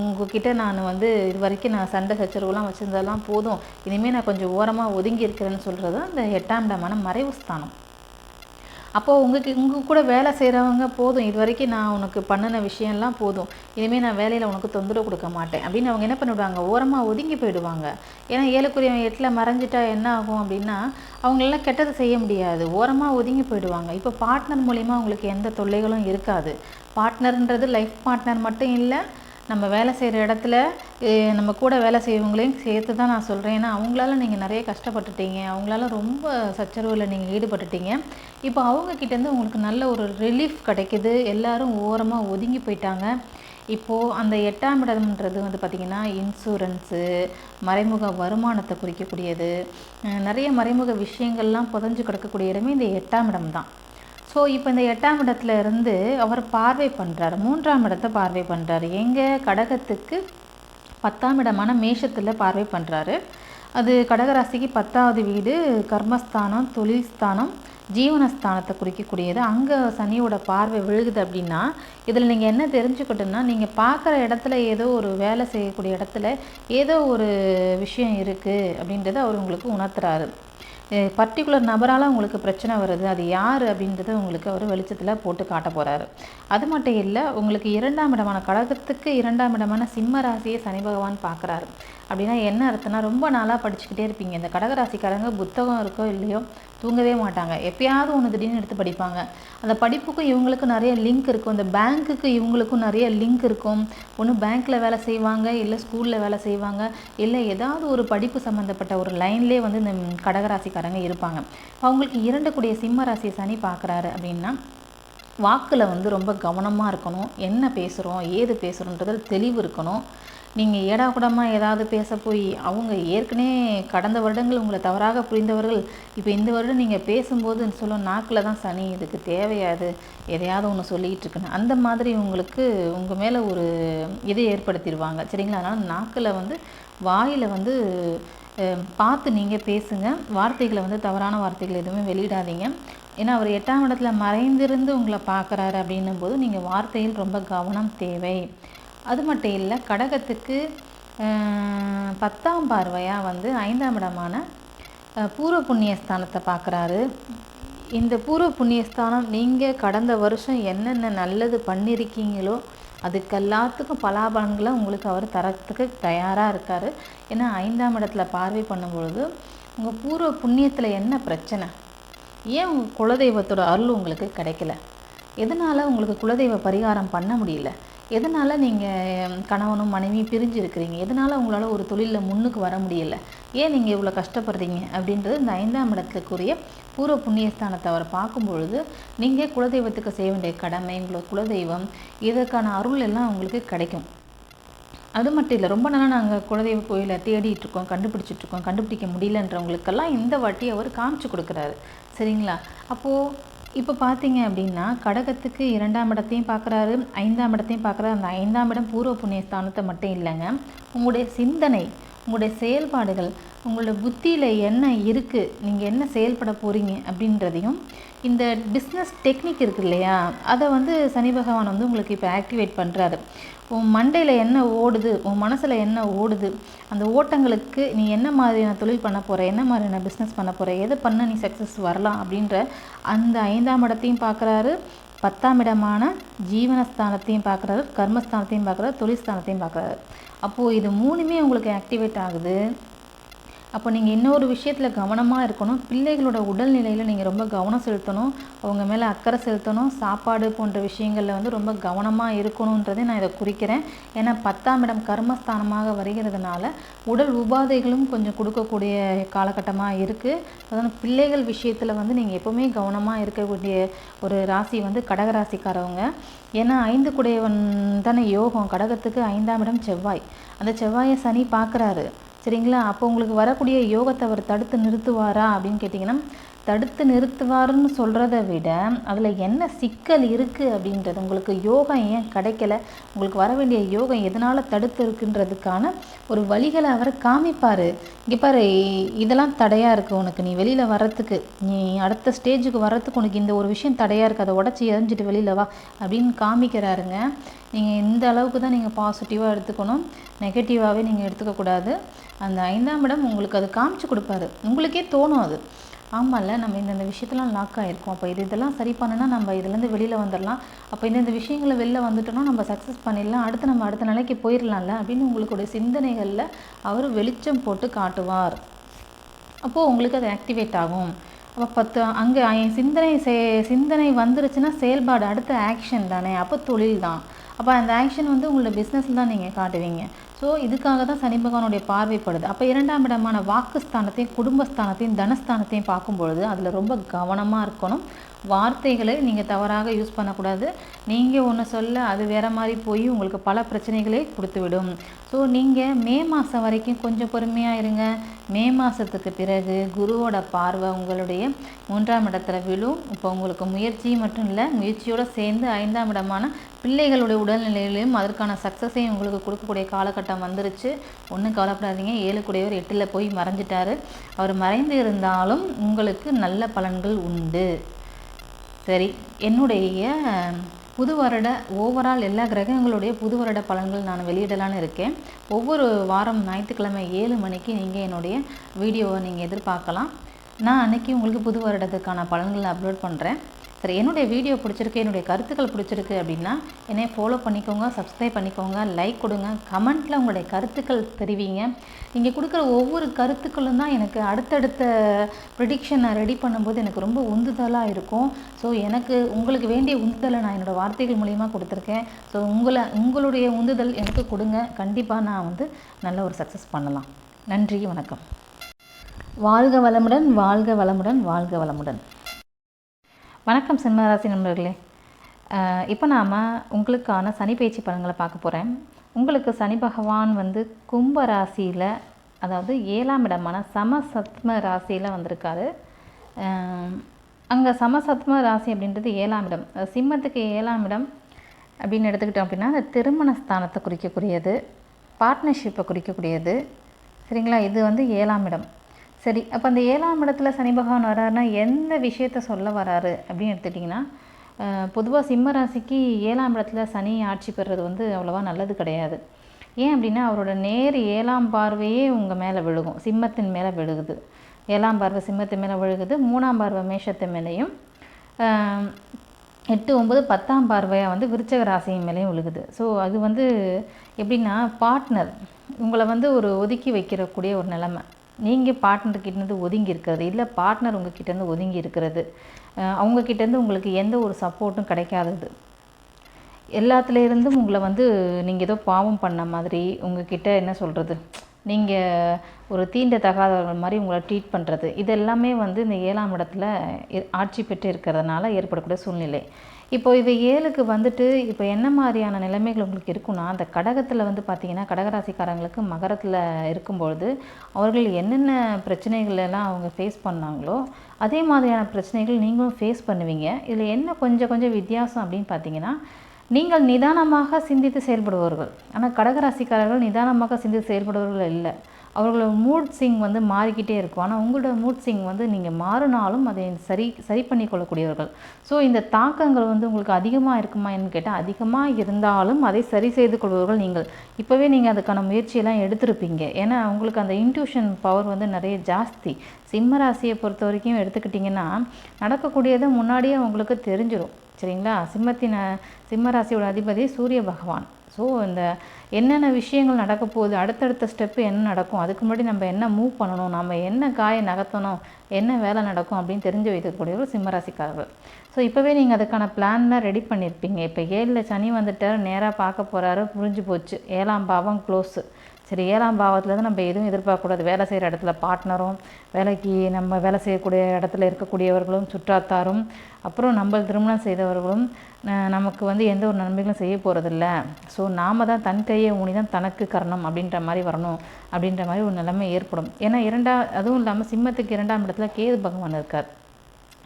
உங்ககிட்ட நான் வந்து இது வரைக்கும் நான் சண்டை சச்சரவுலாம் வச்சுருந்ததெல்லாம் போதும், இனிமேல் நான் கொஞ்சம் ஓரமாக ஒதுங்கி இருக்கிறேன்னு சொல்கிறது அந்த 8ஆம் இடமான மறைவு ஸ்தானம். அப்போது உங்கள் கூட வேலை செய்கிறவங்க போதும், இது வரைக்கும் நான் உனக்கு பண்ணின விஷயம்லாம் போதும், இனிமேல் நான் வேலையில் உனக்கு தொந்தரவு கொடுக்க மாட்டேன் அப்படின்னு அவங்க என்ன பண்ணிவிடுவாங்க, ஓரமாக ஒதுங்கி போயிடுவாங்க. ஏன்னா 7க்குரியவன் 8ல் மறைஞ்சிட்டா என்ன ஆகும் அப்படின்னா அவங்களெல்லாம் கெட்டது செய்ய முடியாது, ஓரமாக ஒதுங்கி போயிடுவாங்க. இப்போ பார்ட்னர் மூலிமா உங்களுக்கு எந்த தொல்லைகளும் இருக்காது. பார்ட்னர்ன்றது லைஃப் பார்ட்னர் மட்டும் இல்லை, நம்ம வேலை செய்கிற இடத்துல நம்ம கூட வேலை செய்வங்களையும் சேர்த்து தான் நான் சொல்கிறேன். ஏன்னா அவங்களால நீங்கள் நிறைய கஷ்டப்பட்டுட்டீங்க, அவங்களால ரொம்ப சச்சரவில் நீங்கள் ஈடுபட்டுட்டீங்க. இப்போ அவங்கக்கிட்டேருந்து உங்களுக்கு நல்ல ஒரு ரிலீஃப் கிடைக்கிது, எல்லோரும் ஓரமாக ஒதுங்கி போயிட்டாங்க. இப்போது அந்த 8ஆம் இடம்ன்றது வந்து பார்த்திங்கன்னா இன்சூரன்ஸு, மறைமுக வருமானத்தை குறிக்கக்கூடியது, நிறைய மறைமுக விஷயங்கள்லாம் புதஞ்சு கிடக்கக்கூடிய இடமே இந்த 8ஆம் இடம் தான். ஸோ இப்போ இந்த 8ஆம் இடத்துல இருந்து அவர் பார்வை பண்ணுறாரு, 3ஆம் இடத்தை பார்வை பண்ணுறாரு. எங்கே? கடகத்துக்கு 10ஆம் இடமான மேஷத்தில் பார்வை பண்ணுறாரு. அது கடகராசிக்கு 10வது வீடு, கர்மஸ்தானம், தொழில் ஸ்தானம், ஜீவனஸ்தானத்தை குறிக்கக்கூடியது. அங்கே சனியோட பார்வை விழுகுது. அப்படின்னா இதில் நீங்கள் என்ன தெரிஞ்சுக்கிட்டோன்னா, நீங்கள் பார்க்குற இடத்துல ஏதோ ஒரு வேலை செய்யக்கூடிய இடத்துல ஏதோ ஒரு விஷயம் இருக்குது அப்படின்றத அவர் உங்களுக்கு உணர்த்துறாரு. பர்டிகுலர் நபரால் உங்களுக்கு பிரச்சனை வருது, அது யார் அப்படின்றத உங்களுக்கு அவர் வெளிச்சத்தில் போட்டு காட்ட போகிறாரு. அது மட்டும் இல்லை, உங்களுக்கு 2ஆம் இடமான கடகத்துக்கு 2ஆம் இடமான சிம்ம ராசியை சனி பகவான் பார்க்குறாரு. அப்படின்னா என்ன அர்த்தம்னா, ரொம்ப நாளாக படிச்சுக்கிட்டே இருப்பீங்க. இந்த கடகராசிக்காரங்க புத்தகம் இருக்கோ இல்லையோ தூங்கவே மாட்டாங்க. எப்பயாவது ஒன்று திடீர்னு எடுத்து படிப்பாங்க. அந்த படிப்புக்கும் இவங்களுக்கும் நிறைய லிங்க் இருக்கும். இந்த பேங்க்குக்கு இவங்களுக்கும் நிறைய லிங்க் இருக்கும். ஒன்று பேங்க்கில் வேலை செய்வாங்க, இல்லை ஸ்கூலில் வேலை செய்வாங்க, இல்லை ஏதாவது ஒரு படிப்பு சம்மந்தப்பட்ட ஒரு லைன்லேயே வந்து இந்த கடகராசிக்காரங்க இருப்பாங்க. அவங்களுக்கு 2 கூடிய சிம்ம ராசி சனி பார்க்குறாரு அப்படின்னா வாக்கில் வந்து ரொம்ப கவனமாக இருக்கணும். என்ன பேசுகிறோம், ஏது பேசுகிறோன்றதில் தெளிவு இருக்கணும். நீங்கள் ஏடாகூடமாக ஏதாவது பேச போய் அவங்க ஏற்கனவே கடந்த வருடங்கள் உங்களை தவறாக புரிந்தவர்கள் இப்போ இந்த வருடம் நீங்கள் பேசும்போது சொல்ல நாக்கில் தான் சனி, இதுக்கு தேவையாது, எதையாவது ஒன்று சொல்லிகிட்டு இருக்குன்னு அந்த மாதிரி உங்களுக்கு உங்கள் மேலே ஒரு இதை ஏற்படுத்திடுவாங்க. சரிங்களா? அதனால் நாக்கில் வந்து வாயில் வந்து பார்த்து நீங்கள் பேசுங்க. வார்த்தைகளை வந்து தவறான வார்த்தைகள் எதுவுமே வெளியிடாதீங்க. ஏன்னா அவர் 8ஆம் இடத்துல மறைந்திருந்து உங்களை பார்க்குறாரு அப்படின்னும் போது நீங்கள் வார்த்தையில் ரொம்ப கவனம் தேவை. அது மட்டும் இல்லை, கடகத்துக்கு 10ஆம் பார்வையாக வந்து 5ஆம் இடமான பூர்வ புண்ணியஸ்தானத்தை பார்க்குறாரு. இந்த பூர்வ புண்ணியஸ்தானம் நீங்கள் கடந்த வருஷம் என்னென்ன நல்லது பண்ணியிருக்கீங்களோ அதுக்கு எல்லாத்துக்கும் பலாபலன்களை உங்களுக்கு அவர் தரத்துக்கு தயாராக இருக்கார். ஏன்னா 5ஆம் இடத்துல பார்வை பண்ணும்பொழுது உங்கள் பூர்வ புண்ணியத்தில் என்ன பிரச்சனை, ஏன் உங்கள் குலதெய்வத்தோட அருள் உங்களுக்கு கிடைக்கல, எதனால் உங்களுக்கு குலதெய்வ பரிகாரம் பண்ண முடியல, எதனால் நீங்கள் கணவனும் மனைவியும் பிரிஞ்சு இருக்கிறீங்க, எதனால் உங்களால் ஒரு தொழிலில் முன்னுக்கு வர முடியல, ஏன் நீங்கள் இவ்வளோ கஷ்டப்படுறீங்க அப்படின்றது இந்த 5ஆம் இடத்துக்குரிய பூர்வ புண்ணியஸ்தானத்தை அவர் பார்க்கும் பொழுது நீங்கள் குலதெய்வத்துக்கு செய்ய வேண்டிய கடமை, உங்களோட குலதெய்வம் இதற்கான அருள் எல்லாம் உங்களுக்கு கிடைக்கும். அது மட்டும் இல்லை, ரொம்ப நாளாக நாங்கள் குலதெய்வ கோயிலை தேடிட்டுருக்கோம், கண்டுபிடிச்சிட்ருக்கோம், கண்டுபிடிக்க முடியலன்றவங்களுக்கெல்லாம் இந்த வாட்டி அவர் காமிச்சு கொடுக்குறாரு. சரிங்களா? அப்போது இப்போ பார்த்தீங்க அப்படின்னா கடகத்துக்கு 2ஆம் இடத்தையும் பார்க்குறாரு, 5ஆம் இடத்தையும் பார்க்குறாரு. அந்த 5ஆம் இடம் பூர்வ புண்ணியஸ்தானத்தை மட்டும் இல்லைங்க, உங்களுடைய சிந்தனை, உங்களுடைய செயல்பாடுகள், உங்களோட புத்தியில் என்ன இருக்குது, நீங்கள் என்ன செயல்பட போகிறீங்க அப்படின்றதையும் இந்த பிஸ்னஸ் டெக்னிக் இருக்குது இல்லையா, அதை வந்து சனி பகவான் வந்து உங்களுக்கு இப்போ ஆக்டிவேட் பண்ணுறாரு. உன் மண்டையில் என்ன ஓடுது, உன் மனசில் என்ன ஓடுது, அந்த ஓட்டங்களுக்கு நீ என்ன மாதிரியான தொழில் பண்ண போகிற, என்ன மாதிரியான பிஸ்னஸ் பண்ண போகிற, எதை பண்ண நீ சக்ஸஸ் வரலாம் அப்படின்ற அந்த 5ஆம் இடத்தையும் பார்க்குறாரு. 10ஆம் இடமான ஜீவனஸ்தானத்தையும் பார்க்குறாரு, கர்மஸ்தானத்தையும் பார்க்குறாரு, தொழில் ஸ்தானத்தையும் பார்க்குறாரு. அப்போது இது 3மே உங்களுக்கு ஆக்டிவேட் ஆகுது. அப்போ நீங்கள் இன்னொரு விஷயத்தில் கவனமாக இருக்கணும். பிள்ளைகளோட உடல்நிலையில் நீங்கள் ரொம்ப கவனம் செலுத்தணும், அவங்க மேலே அக்கறை செலுத்தணும். சாப்பாடு போன்ற விஷயங்களில் வந்து ரொம்ப கவனமாக இருக்கணுன்றதை நான் இதை குறிக்கிறேன். ஏன்னா 10ஆம் இடம் கர்மஸ்தானமாக வருகிறதுனால உடல் உபாதைகளும் கொஞ்சம் கொடுக்கக்கூடிய காலகட்டமாக இருக்குது. அதனால் பிள்ளைகள் விஷயத்தில் வந்து நீங்கள் எப்போவுமே கவனமாக இருக்கக்கூடிய ஒரு ராசி வந்து கடகராசிக்காரவங்க. ஏன்னா 5 குடையவன் தானே யோகம். கடகத்துக்கு 5ஆம் இடம் செவ்வாய், அந்த செவ்வாயை சனி பார்க்குறாரு. சரிங்களா? அப்போ உங்களுக்கு வரக்கூடிய யோகத்தை அவர் தடுத்து நிறுத்துவாரா அப்படின்னு கேட்டிங்கன்னா, தடுத்து நிறுத்துவாருன்னு சொல்கிறத விட அதில் என்ன சிக்கல் இருக்குது அப்படின்றது, உங்களுக்கு யோகம் ஏன் கிடைக்கல, உங்களுக்கு வர வேண்டிய யோகம் எதனால் தடுத்து இருக்குன்றதுக்கான ஒரு வழிகளை அவர் காமிப்பார். இங்கே பாரு, இதெல்லாம் தடையாக இருக்குது உனக்கு, நீ வெளியில் வர்றதுக்கு, நீ அடுத்த ஸ்டேஜுக்கு வர்றதுக்கு உனக்கு இந்த ஒரு விஷயம் தடையாக இருக்குது, அதை உடச்சி எறிஞ்சிட்டு வெளியில் வா அப்படின்னு காமிக்கிறாருங்க. நீங்கள் இந்த அளவுக்கு தான் நீங்கள் பாசிட்டிவாக எடுத்துக்கணும், நெகட்டிவாகவே நீங்கள் எடுத்துக்கக்கூடாது. அந்த 5ஆம் இடம் உங்களுக்கு அது காமிச்சு கொடுப்பாரு. உங்களுக்கே தோணும் அது, ஆமாம்ல நம்ம இந்த விஷயத்தெல்லாம் லாக் ஆகிருக்கோம், அப்போ இதெல்லாம் சரி பண்ணுனா நம்ம இதுலேருந்து வெளியில் வந்துடலாம், அப்போ இந்த விஷயங்களை வெளில வந்துட்டோன்னா நம்ம சக்ஸஸ் பண்ணிடலாம், நம்ம அடுத்த நிலைக்கு போயிடலாம்ல அப்படின்னு உங்களுடைய சிந்தனைகளில் அவர் வெளிச்சம் போட்டு காட்டுவார். அப்போது உங்களுக்கு அது ஆக்டிவேட் ஆகும். அப்போ அங்கே சிந்தனை வந்துருச்சுன்னா செயல்பாடு, அடுத்த ஆக்ஷன் தானே, அப்போ தொழில் தான். அப்போ அந்த ஆக்ஷன் வந்து உங்களோட பிஸ்னஸில் தான் நீங்கள் காட்டுவீங்க. ஸோ இதுக்காக தான் சனி பகவானுடைய பார்வைப்படுது. அப்போ 2ஆம் இடமான வாக்குஸ்தானத்தையும் குடும்பஸ்தானத்தையும் தனஸ்தானத்தையும் பார்க்கும்பொழுது அதில் ரொம்ப கவனமாக இருக்கணும். வார்த்தைகளை நீங்கள் தவறாக யூஸ் பண்ணக்கூடாது. நீங்கள் ஒன்று சொல்ல அது வேறு மாதிரி போய் உங்களுக்கு பல பிரச்சனைகளே கொடுத்துவிடும். ஸோ நீங்கள் மே மாதம் வரைக்கும் கொஞ்சம் பொறுமையாக இருங்க. மே மாதத்துக்கு பிறகு குருவோட பார்வை உங்களுடைய 3ஆம் இடத்துல விழும். இப்போ உங்களுக்கு முயற்சி மட்டும் இல்லை, முயற்சியோடு சேர்ந்து 5ஆம் இடமான பிள்ளைகளுடைய உடல்நிலையிலையும் அதற்கான சக்ஸஸையும் உங்களுக்கு கொடுக்கக்கூடிய காலகட்டம் வந்துருச்சு. ஒன்றும் கவலைப்படாதீங்க. 7 கூடையவர் 8ல் போய் மறைஞ்சிட்டாரு. அவர் மறைந்து இருந்தாலும் உங்களுக்கு நல்ல பலன்கள் உண்டு. சரி, என்னுடைய புது வருட ஓவரால் எல்லா கிரகங்களுடைய புது வருட பலன்கள் நான் வெளியிடலான்னு இருக்கேன். ஒவ்வொரு வாரம் ஞாயிற்றுக்கிழமை 7 மணிக்கு நீங்கள் என்னுடைய வீடியோவை நீங்கள் எதிர்பார்க்கலாம். நான் அன்றைக்கி உங்களுக்கு புது வருடத்துக்கான பலன்களை அப்லோட் பண்ணுறேன். சரி, என்னுடைய வீடியோ பிடிச்சிருக்கு, என்னுடைய கருத்துக்கள் பிடிச்சிருக்கு அப்படின்னா என்னை ஃபாலோ பண்ணிக்கோங்க, சப்ஸ்கிரைப் பண்ணிக்கோங்க, லைக் கொடுங்க, கமெண்ட்டில் உங்களுடைய கருத்துக்கள் தெரிவிங்க. நீங்கள் கொடுக்குற ஒவ்வொரு கருத்துக்களும் தான் எனக்கு அடுத்தடுத்த ப்ரிடிக்ஷன் நான் ரெடி பண்ணும்போது எனக்கு ரொம்ப உந்துதலாக இருக்கும். ஸோ உங்களுக்கு வேண்டிய உந்துதலை நான் என்னோடய வார்த்தைகள் மூலிமா கொடுத்துருக்கேன். ஸோ உங்களுடைய உந்துதல் எனக்கு கொடுங்க. கண்டிப்பாக நான் நல்ல ஒரு சக்ஸஸ் பண்ணலாம். நன்றி, வணக்கம். வாழ்க வளமுடன், வாழ்க வளமுடன், வாழ்க வளமுடன். வணக்கம் சிம்மராசி நண்பர்களே. இப்போ நாம் உங்களுக்கான சனி பயிற்சி பலன்களை பார்க்க போகிறேன். உங்களுக்கு சனி பகவான் கும்ப ராசியில், அதாவது 7ஆம் இடமான சமசத்ம ராசியில் வந்திருக்காரு. அங்கே சமசத்ம ராசி அப்படின்றது 7ஆம் இடம். சிம்மத்துக்கு 7ஆம் இடம் அப்படின்னு எடுத்துக்கிட்டோம் அப்படின்னா அந்த திருமண ஸ்தானத்தை குறிக்கக்கூடியது, பார்ட்னர்ஷிப்பை குறிக்கக்கூடியது. சரிங்களா? இது 7ஆம் இடம். சரி, அப்போ அந்த 7ஆம் இடத்துல சனி பகவான் வராருன்னா எந்த விஷயத்த சொல்ல வராரு அப்படின்னு எடுத்துட்டிங்கன்னா, பொதுவாக சிம்ம ராசிக்கு 7ஆம் இடத்துல சனி ஆட்சி பெறுறது அவ்வளோவா நல்லது கிடையாது. ஏன் அப்படின்னா அவரோட நேர் 7ஆம் பார்வையே உங்கள் மேலே விழுகும், சிம்மத்தின் மேலே விழுகுது. 7ஆம் பார்வை சிம்மத்தின் மேலே விழுகுது, 3ஆம் பார்வை மேஷத்து மேலேயும், 8, 9, 10ஆம் பார்வையாக விருச்சக ராசியின் மேலேயும் விழுகுது. ஸோ அது எப்படின்னா பார்ட்னர் உங்களை ஒரு ஒதுக்கி வைக்கிறக்கூடிய ஒரு நிலைமை. நீங்கள் பார்ட்னர்கிட்டேருந்து ஒதுங்கி இருக்கிறது, இல்லை பார்ட்னர் உங்கள்கிட்டேருந்து ஒதுங்கி இருக்கிறது, அவங்கக்கிட்டேருந்து உங்களுக்கு எந்த ஒரு சப்போர்ட்டும் கிடைக்காதது, எல்லாத்துலேருந்தும் உங்களை நீங்கள் ஏதோ பாவம் பண்ண மாதிரி உங்கள்கிட்ட என்ன சொல்கிறது, நீங்கள் ஒரு தீண்டத்தகாதவர்கள் மாதிரி உங்களை ட்ரீட் பண்ணுறது, இது எல்லாமே இந்த 7ஆம் இடத்துல ஆட்சி பெற்று இருக்கிறதுனால ஏற்படக்கூடிய சூழ்நிலை. இப்போ இது 7க்கு இப்போ என்ன மாதிரியான நிலைமைகள் உங்களுக்கு இருக்குன்னா, அந்த கடகத்தில் பார்த்திங்கன்னா கடகராசிக்காரங்களுக்கு மகரத்தில் இருக்கும்பொழுது அவர்கள் என்னென்ன பிரச்சனைகள் எல்லாம் அவங்க ஃபேஸ் பண்ணாங்களோ அதே மாதிரியான பிரச்சனைகள் நீங்களும் ஃபேஸ் பண்ணுவீங்க. இதில் என்ன கொஞ்சம் வித்தியாசம் அப்படின்னு பார்த்தீங்கன்னா, நீங்கள் நிதானமாக சிந்தித்து செயல்படுபவர்கள். ஆனால் கடகராசிக்காரர்கள் நிதானமாக சிந்தித்து செயல்படுபவர்கள் இல்லை. அவர்களோட மூட் ஸ்விங் மாறிக்கிட்டே இருக்கும். ஆனால் உங்களோட மூட் ஸ்விங் நீங்கள் மாறினாலும் அதை சரி பண்ணி கொள்ளக்கூடியவர்கள். ஸோ இந்த தாக்கங்கள் உங்களுக்கு அதிகமாக இருக்குமா என்று கேட்டால், அதிகமாக இருந்தாலும் அதை சரி செய்து கொள்பவர்கள் நீங்கள். இப்போவே நீங்கள் அதுக்கான முயற்சியெல்லாம் எடுத்திருப்பீங்க. ஏன்னா உங்களுக்கு அந்த இன்ட்யூஷன் பவர் நிறைய ஜாஸ்தி. சிம்ம ராசியை பொறுத்த வரைக்கும் எடுத்துக்கிட்டிங்கன்னா நடக்கக்கூடியதை முன்னாடியே உங்களுக்கு தெரிஞ்சிடும். சரிங்களா? சிம்ம ராசியோட அதிபதி சூரிய பகவான். ஸோ இந்த என்னென்ன விஷயங்கள் நடக்க போகுது, அடுத்தடுத்த ஸ்டெப்பு என்ன நடக்கும், அதுக்கு முன்னாடி நம்ம என்ன மூவ் பண்ணணும், நம்ம என்ன காயை நகர்த்தணும், என்ன வேலை நடக்கும் அப்படின்னு தெரிஞ்சு வைக்கக்கூடியவர் சிம்மராசிக்காரர்கள். ஸோ இப்போவே நீங்கள் அதுக்கான பிளான்லாம் ரெடி பண்ணியிருப்பீங்க. இப்போ 7ல் சனி வந்துட்டார், நேராக பார்க்க போகிறாரு, புரிஞ்சு போச்சு. 7ஆம் பாவம் க்ளோஸு. சரி, 7ஆம் பாவத்தில் நம்ம எதுவும் எதிர்பார்க்கக்கூடாது. வேலை செய்கிற இடத்துல பார்ட்னரும், வேலைக்கு நம்ம வேலை செய்யக்கூடிய இடத்துல இருக்கக்கூடியவர்களும், சுற்றாத்தாரும், அப்புறம் நம்ம திருமணம் செய்தவர்களும் நமக்கு எந்த ஒரு நன்மைகளும் செய்ய போகிறதில்ல. ஸோ நாம் தான் தன் கையை ஊனி தான் தனக்கு கரணம் அப்படின்ற மாதிரி வரணும் அப்படின்ற மாதிரி ஒரு நிலைமை ஏற்படும். ஏன்னா அதுவும் இல்லாமல் சிம்மத்துக்கு 2ஆம் இடத்துல கேது பகவான் இருக்கார்.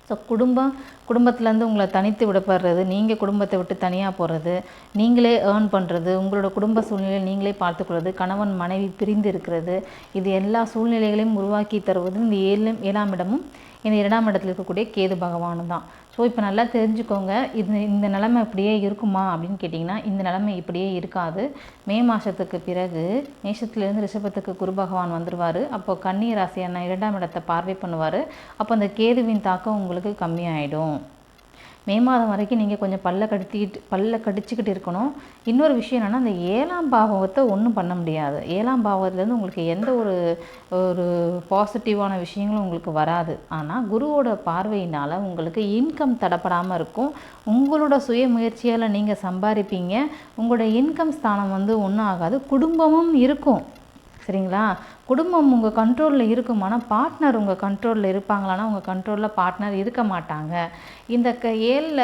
ஸோ குடும்பத்துலேருந்து உங்களை தனித்து விடப்படுறது, நீங்கள் குடும்பத்தை விட்டு தனியாக போகிறது, நீங்களே ஏர்ன் பண்ணுறது, உங்களோட குடும்ப சூழ்நிலையை நீங்களே பார்த்துக்கொள்வது, கணவன் மனைவி பிரிந்து இருக்கிறது, இது எல்லா சூழ்நிலைகளையும் உருவாக்கி தருவது இந்த 7ஆம் இடமும் இந்த 2ஆம் இடத்துல இருக்கக்கூடிய கேது பகவானும் தான். ஸோ இப்போ நல்லா தெரிஞ்சுக்கோங்க, இந்த நிலைமை இப்படியே இருக்குமா அப்படின்னு கேட்டிங்கன்னா, இந்த நிலைமை இப்படியே இருக்காது. மே மாதத்துக்கு பிறகு மேஷத்துலேருந்து ரிஷபத்துக்கு குரு பகவான் வந்துடுவார். அப்போ கன்னி ராசியான 2ஆம் இடத்தை பார்வை பண்ணுவார். அப்போ அந்த கேதுவின் தாக்கம் உங்களுக்கு கம்மியாயிடும். மே மாதம் வரைக்கும் நீங்கள் கொஞ்சம் பல்ல கடிச்சிக்கிட்டு இருக்கணும். இன்னொரு விஷயம் என்னென்னா, அந்த 7ஆம் பாவத்தை ஒன்றும் பண்ண முடியாது. 7ஆம் பாவத்துலேருந்து உங்களுக்கு எந்த ஒரு பாசிட்டிவான விஷயங்களும் உங்களுக்கு வராது. ஆனால் குருவோட பார்வையினால் உங்களுக்கு இன்கம் தடப்படாமல் இருக்கும். உங்களோட சுய முயற்சியால் நீங்கள் சம்பாதிப்பீங்க. உங்களோட இன்கம் ஸ்தானம் ஒன்றும் ஆகாது. குடும்பமும் இருக்கும். சரிங்களா? குடும்பம் உங்கள் கண்ட்ரோலில் இருக்கும். ஆனால் பார்ட்னர் உங்கள் கண்ட்ரோலில் இருப்பாங்களான்னா உங்கள் கண்ட்ரோலில் பார்ட்னர் இருக்க மாட்டாங்க. இந்த 7ல்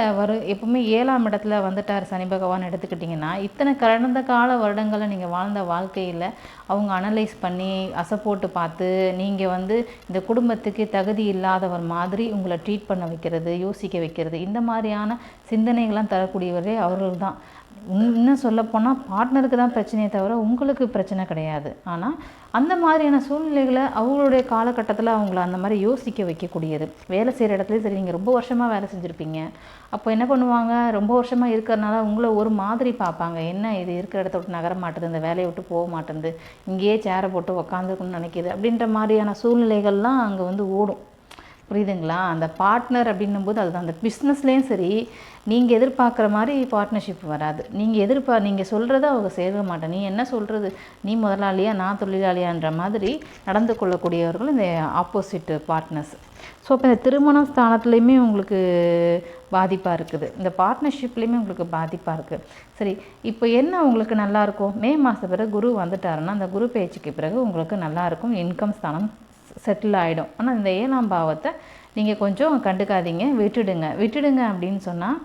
எப்பவுமே 7ஆம் இடத்துல வந்துட்டார் சனி பகவான் எடுத்துக்கிட்டிங்கன்னா, இத்தனை கடந்த கால வருடங்களில் நீங்கள் வாழ்ந்த வாழ்க்கையில் அவங்க அனலைஸ் பண்ணி அசை போட்டு பார்த்து நீங்கள் இந்த குடும்பத்துக்கு தகுதி இல்லாதவர் மாதிரி உங்களை ட்ரீட் பண்ண வைக்கிறது, யோசிக்க வைக்கிறது, இந்த மாதிரியான சிந்தனைகள்லாம் தரக்கூடியவரே அவர்கள் தான். இன்னும் சொல்லப்போனால் பார்ட்னருக்கு தான் பிரச்சனையே தவிர உங்களுக்கு பிரச்சனை கிடையாது. ஆனால் அந்த மாதிரியான சூழ்நிலைகளை அவங்களுடைய காலகட்டத்தில் அவங்கள அந்த மாதிரி யோசிக்க வைக்கக்கூடியது. வேலை செய்கிற இடத்துலையும் சரி, நீங்கள் ரொம்ப வருஷமாக வேலை செஞ்சுருப்பீங்க. அப்போ என்ன பண்ணுவாங்க, ரொம்ப வருஷமாக இருக்கிறதுனால உங்களை ஒரு மாதிரி பார்ப்பாங்க. என்ன இது இருக்கிற இடத்த விட்டு நகர மாட்டேது, இந்த வேலையை விட்டு போக மாட்டேங்குது, இங்கேயே சேரை போட்டு உக்காந்துக்கணும்னு நினைக்கிது அப்படின்ற மாதிரியான சூழ்நிலைகள்லாம் அங்கே ஓடும். புரியுதுங்களா? அந்த பார்ட்னர் அப்படின்னும்போது அதுதான் அந்த பிஸ்னஸ்லேயும் சரி, நீங்கள் எதிர்பார்க்குற மாதிரி பார்ட்னர்ஷிப் வராது. நீங்கள் சொல்கிறத அவங்க செய்ய மாட்டாங்க. நீ என்ன சொல்கிறது, நீ முதலாளியா நான் தொழிலாளியான்ற மாதிரி நடந்து கொள்ளக்கூடியவர்கள் இந்த ஆப்போசிட் பார்ட்னர்ஸ். ஸோ இப்போ இந்த திருமண ஸ்தானத்துலேயுமே உங்களுக்கு பாதிப்பாக இருக்குது, இந்த பார்ட்னர்ஷிப்லேயுமே உங்களுக்கு பாதிப்பாக இருக்குது. சரி, இப்போ என்ன உங்களுக்கு நல்லாயிருக்கும், மே மாதம் பிறகு குரு வந்துட்டாருன்னா அந்த குரு பேச்சுக்கு பிறகு உங்களுக்கு நல்லாயிருக்கும், இன்கம் ஸ்தானம் செட்டில் ஆகிடும். ஆனால் இந்த 7ஆம் பாவத்தை நீங்கள் கொஞ்சம் கண்டுக்காதீங்க, விட்டுடுங்க அப்படின்னு சொன்னால்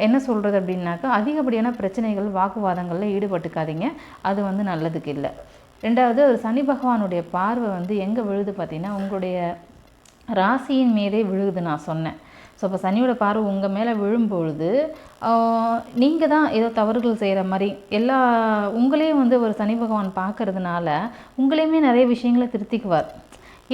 என்ன சொல்கிறது அப்படின்னாக்கா, அதிகப்படியான பிரச்சனைகள் வாக்குவாதங்களில் ஈடுபட்டுக்காதீங்க, அது வந்து நல்லதுக்கு இல்லை. ரெண்டாவது, ஒரு சனி பகவானுடைய பார்வை வந்து எங்கே விழுது பார்த்திங்கன்னா உங்களுடைய ராசியின் மீதே விழுகுது நான் சொன்னேன். ஸோ இப்போ சனியோட பார்வை உங்கள் மேலே விழும்பொழுது நீங்கள் தான் ஏதோ தவறுகள் செய்கிற மாதிரி உங்களே வந்து ஒரு சனி பகவான் பார்க்கறதுனால உங்களையுமே நிறைய விஷயங்களை திருத்திக்குவார்.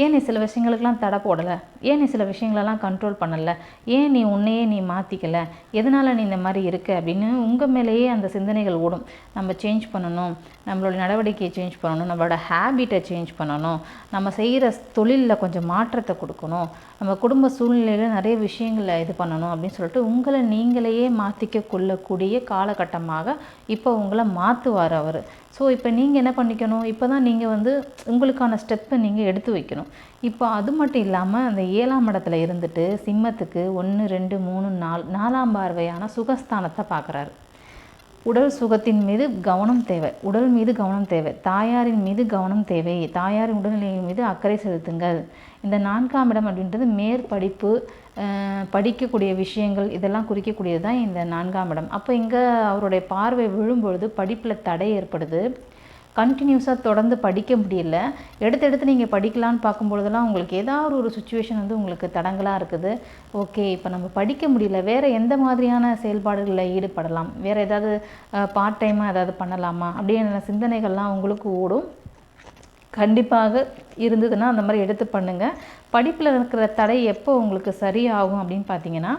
ஏன் நீ சில விஷயங்களுக்கெல்லாம் தடை போடலை, ஏன் நீ சில விஷயங்களெல்லாம் கண்ட்ரோல் பண்ணலை, ஏன் நீ உன்னையே நீ மாற்றிக்கலை, எதனால் நீ இந்த மாதிரி இருக்க அப்படின்னு உங்கள் மேலேயே அந்த சிந்தனைகள் ஓடும். நம்ம சேஞ்ச் பண்ணணும், நம்மளோட நடவடிக்கையை சேஞ்ச் பண்ணணும், நம்மளோட ஹேபிட்டை சேஞ்ச் பண்ணணும், நம்ம செய்கிற தொழிலில் கொஞ்சம் மாற்றத்தை கொடுக்கணும், நம்ம குடும்ப சூழ்நிலையில் நிறைய விஷயங்களை இது பண்ணணும் அப்படின்னு சொல்லிட்டு உங்களை நீங்களையே மாற்றிக்க கொள்ளக்கூடிய காலகட்டமாக இப்போ உங்களை மாற்றுவார் அவர். ஸோ இப்போ நீங்கள் என்ன பண்ணிக்கணும், இப்போ தான் நீங்கள் வந்து உங்களுக்கான ஸ்டெப்பை நீங்கள் எடுத்து வைக்கணும். இப்போ அது மட்டும் இல்லாமல் அந்த 7ஆம் இடத்துல இருந்துட்டு சிம்மத்துக்கு 1, 2, 3, 4ஆம் பார்வையான சுகஸ்தானத்தை பார்க்குறாரு. உடல் சுகத்தின் மீது கவனம் தேவை, உடல் மீது கவனம் தேவை, தாயாரின் மீது கவனம் தேவை, தாயாரின் உடல்நிலையின் மீது அக்கறை செலுத்துங்கள். இந்த 4ஆம் இடம் அப்படின்றது மேற்படிப்பு, படிக்கக்கூடிய விஷயங்கள் இதெல்லாம் குறிக்கக்கூடியது தான் இந்த 4ஆம் இடம். அப்போ இங்கே அவருடைய பார்வை விழும்பொழுது படிப்பில் தடை ஏற்படுது, கண்டினியூஸாக தொடர்ந்து படிக்க முடியல. எடுத்து நீங்கள் படிக்கலான்னு பார்க்கும்பொழுதெல்லாம் உங்களுக்கு ஏதாவது ஒரு சுச்சுவேஷன் வந்து உங்களுக்கு தடங்கலாக இருக்குது. ஓகே, இப்போ நம்ம படிக்க முடியல, வேறு எந்த மாதிரியான செயல்பாடுகளில் ஈடுபடலாம், வேறு ஏதாவது பார்ட் டைமாக ஏதாவது பண்ணலாமா அப்படின்ற சிந்தனைகள்லாம் உங்களுக்கு ஓடும். கண்டிப்பாக இருந்ததுன்னா அந்த மாதிரி எடுத்து பண்ணுங்கள். படிப்பில் இருக்கிற தடை எப்போ உங்களுக்கு சரியாகும் அப்படின்னு பார்த்தீங்கன்னா,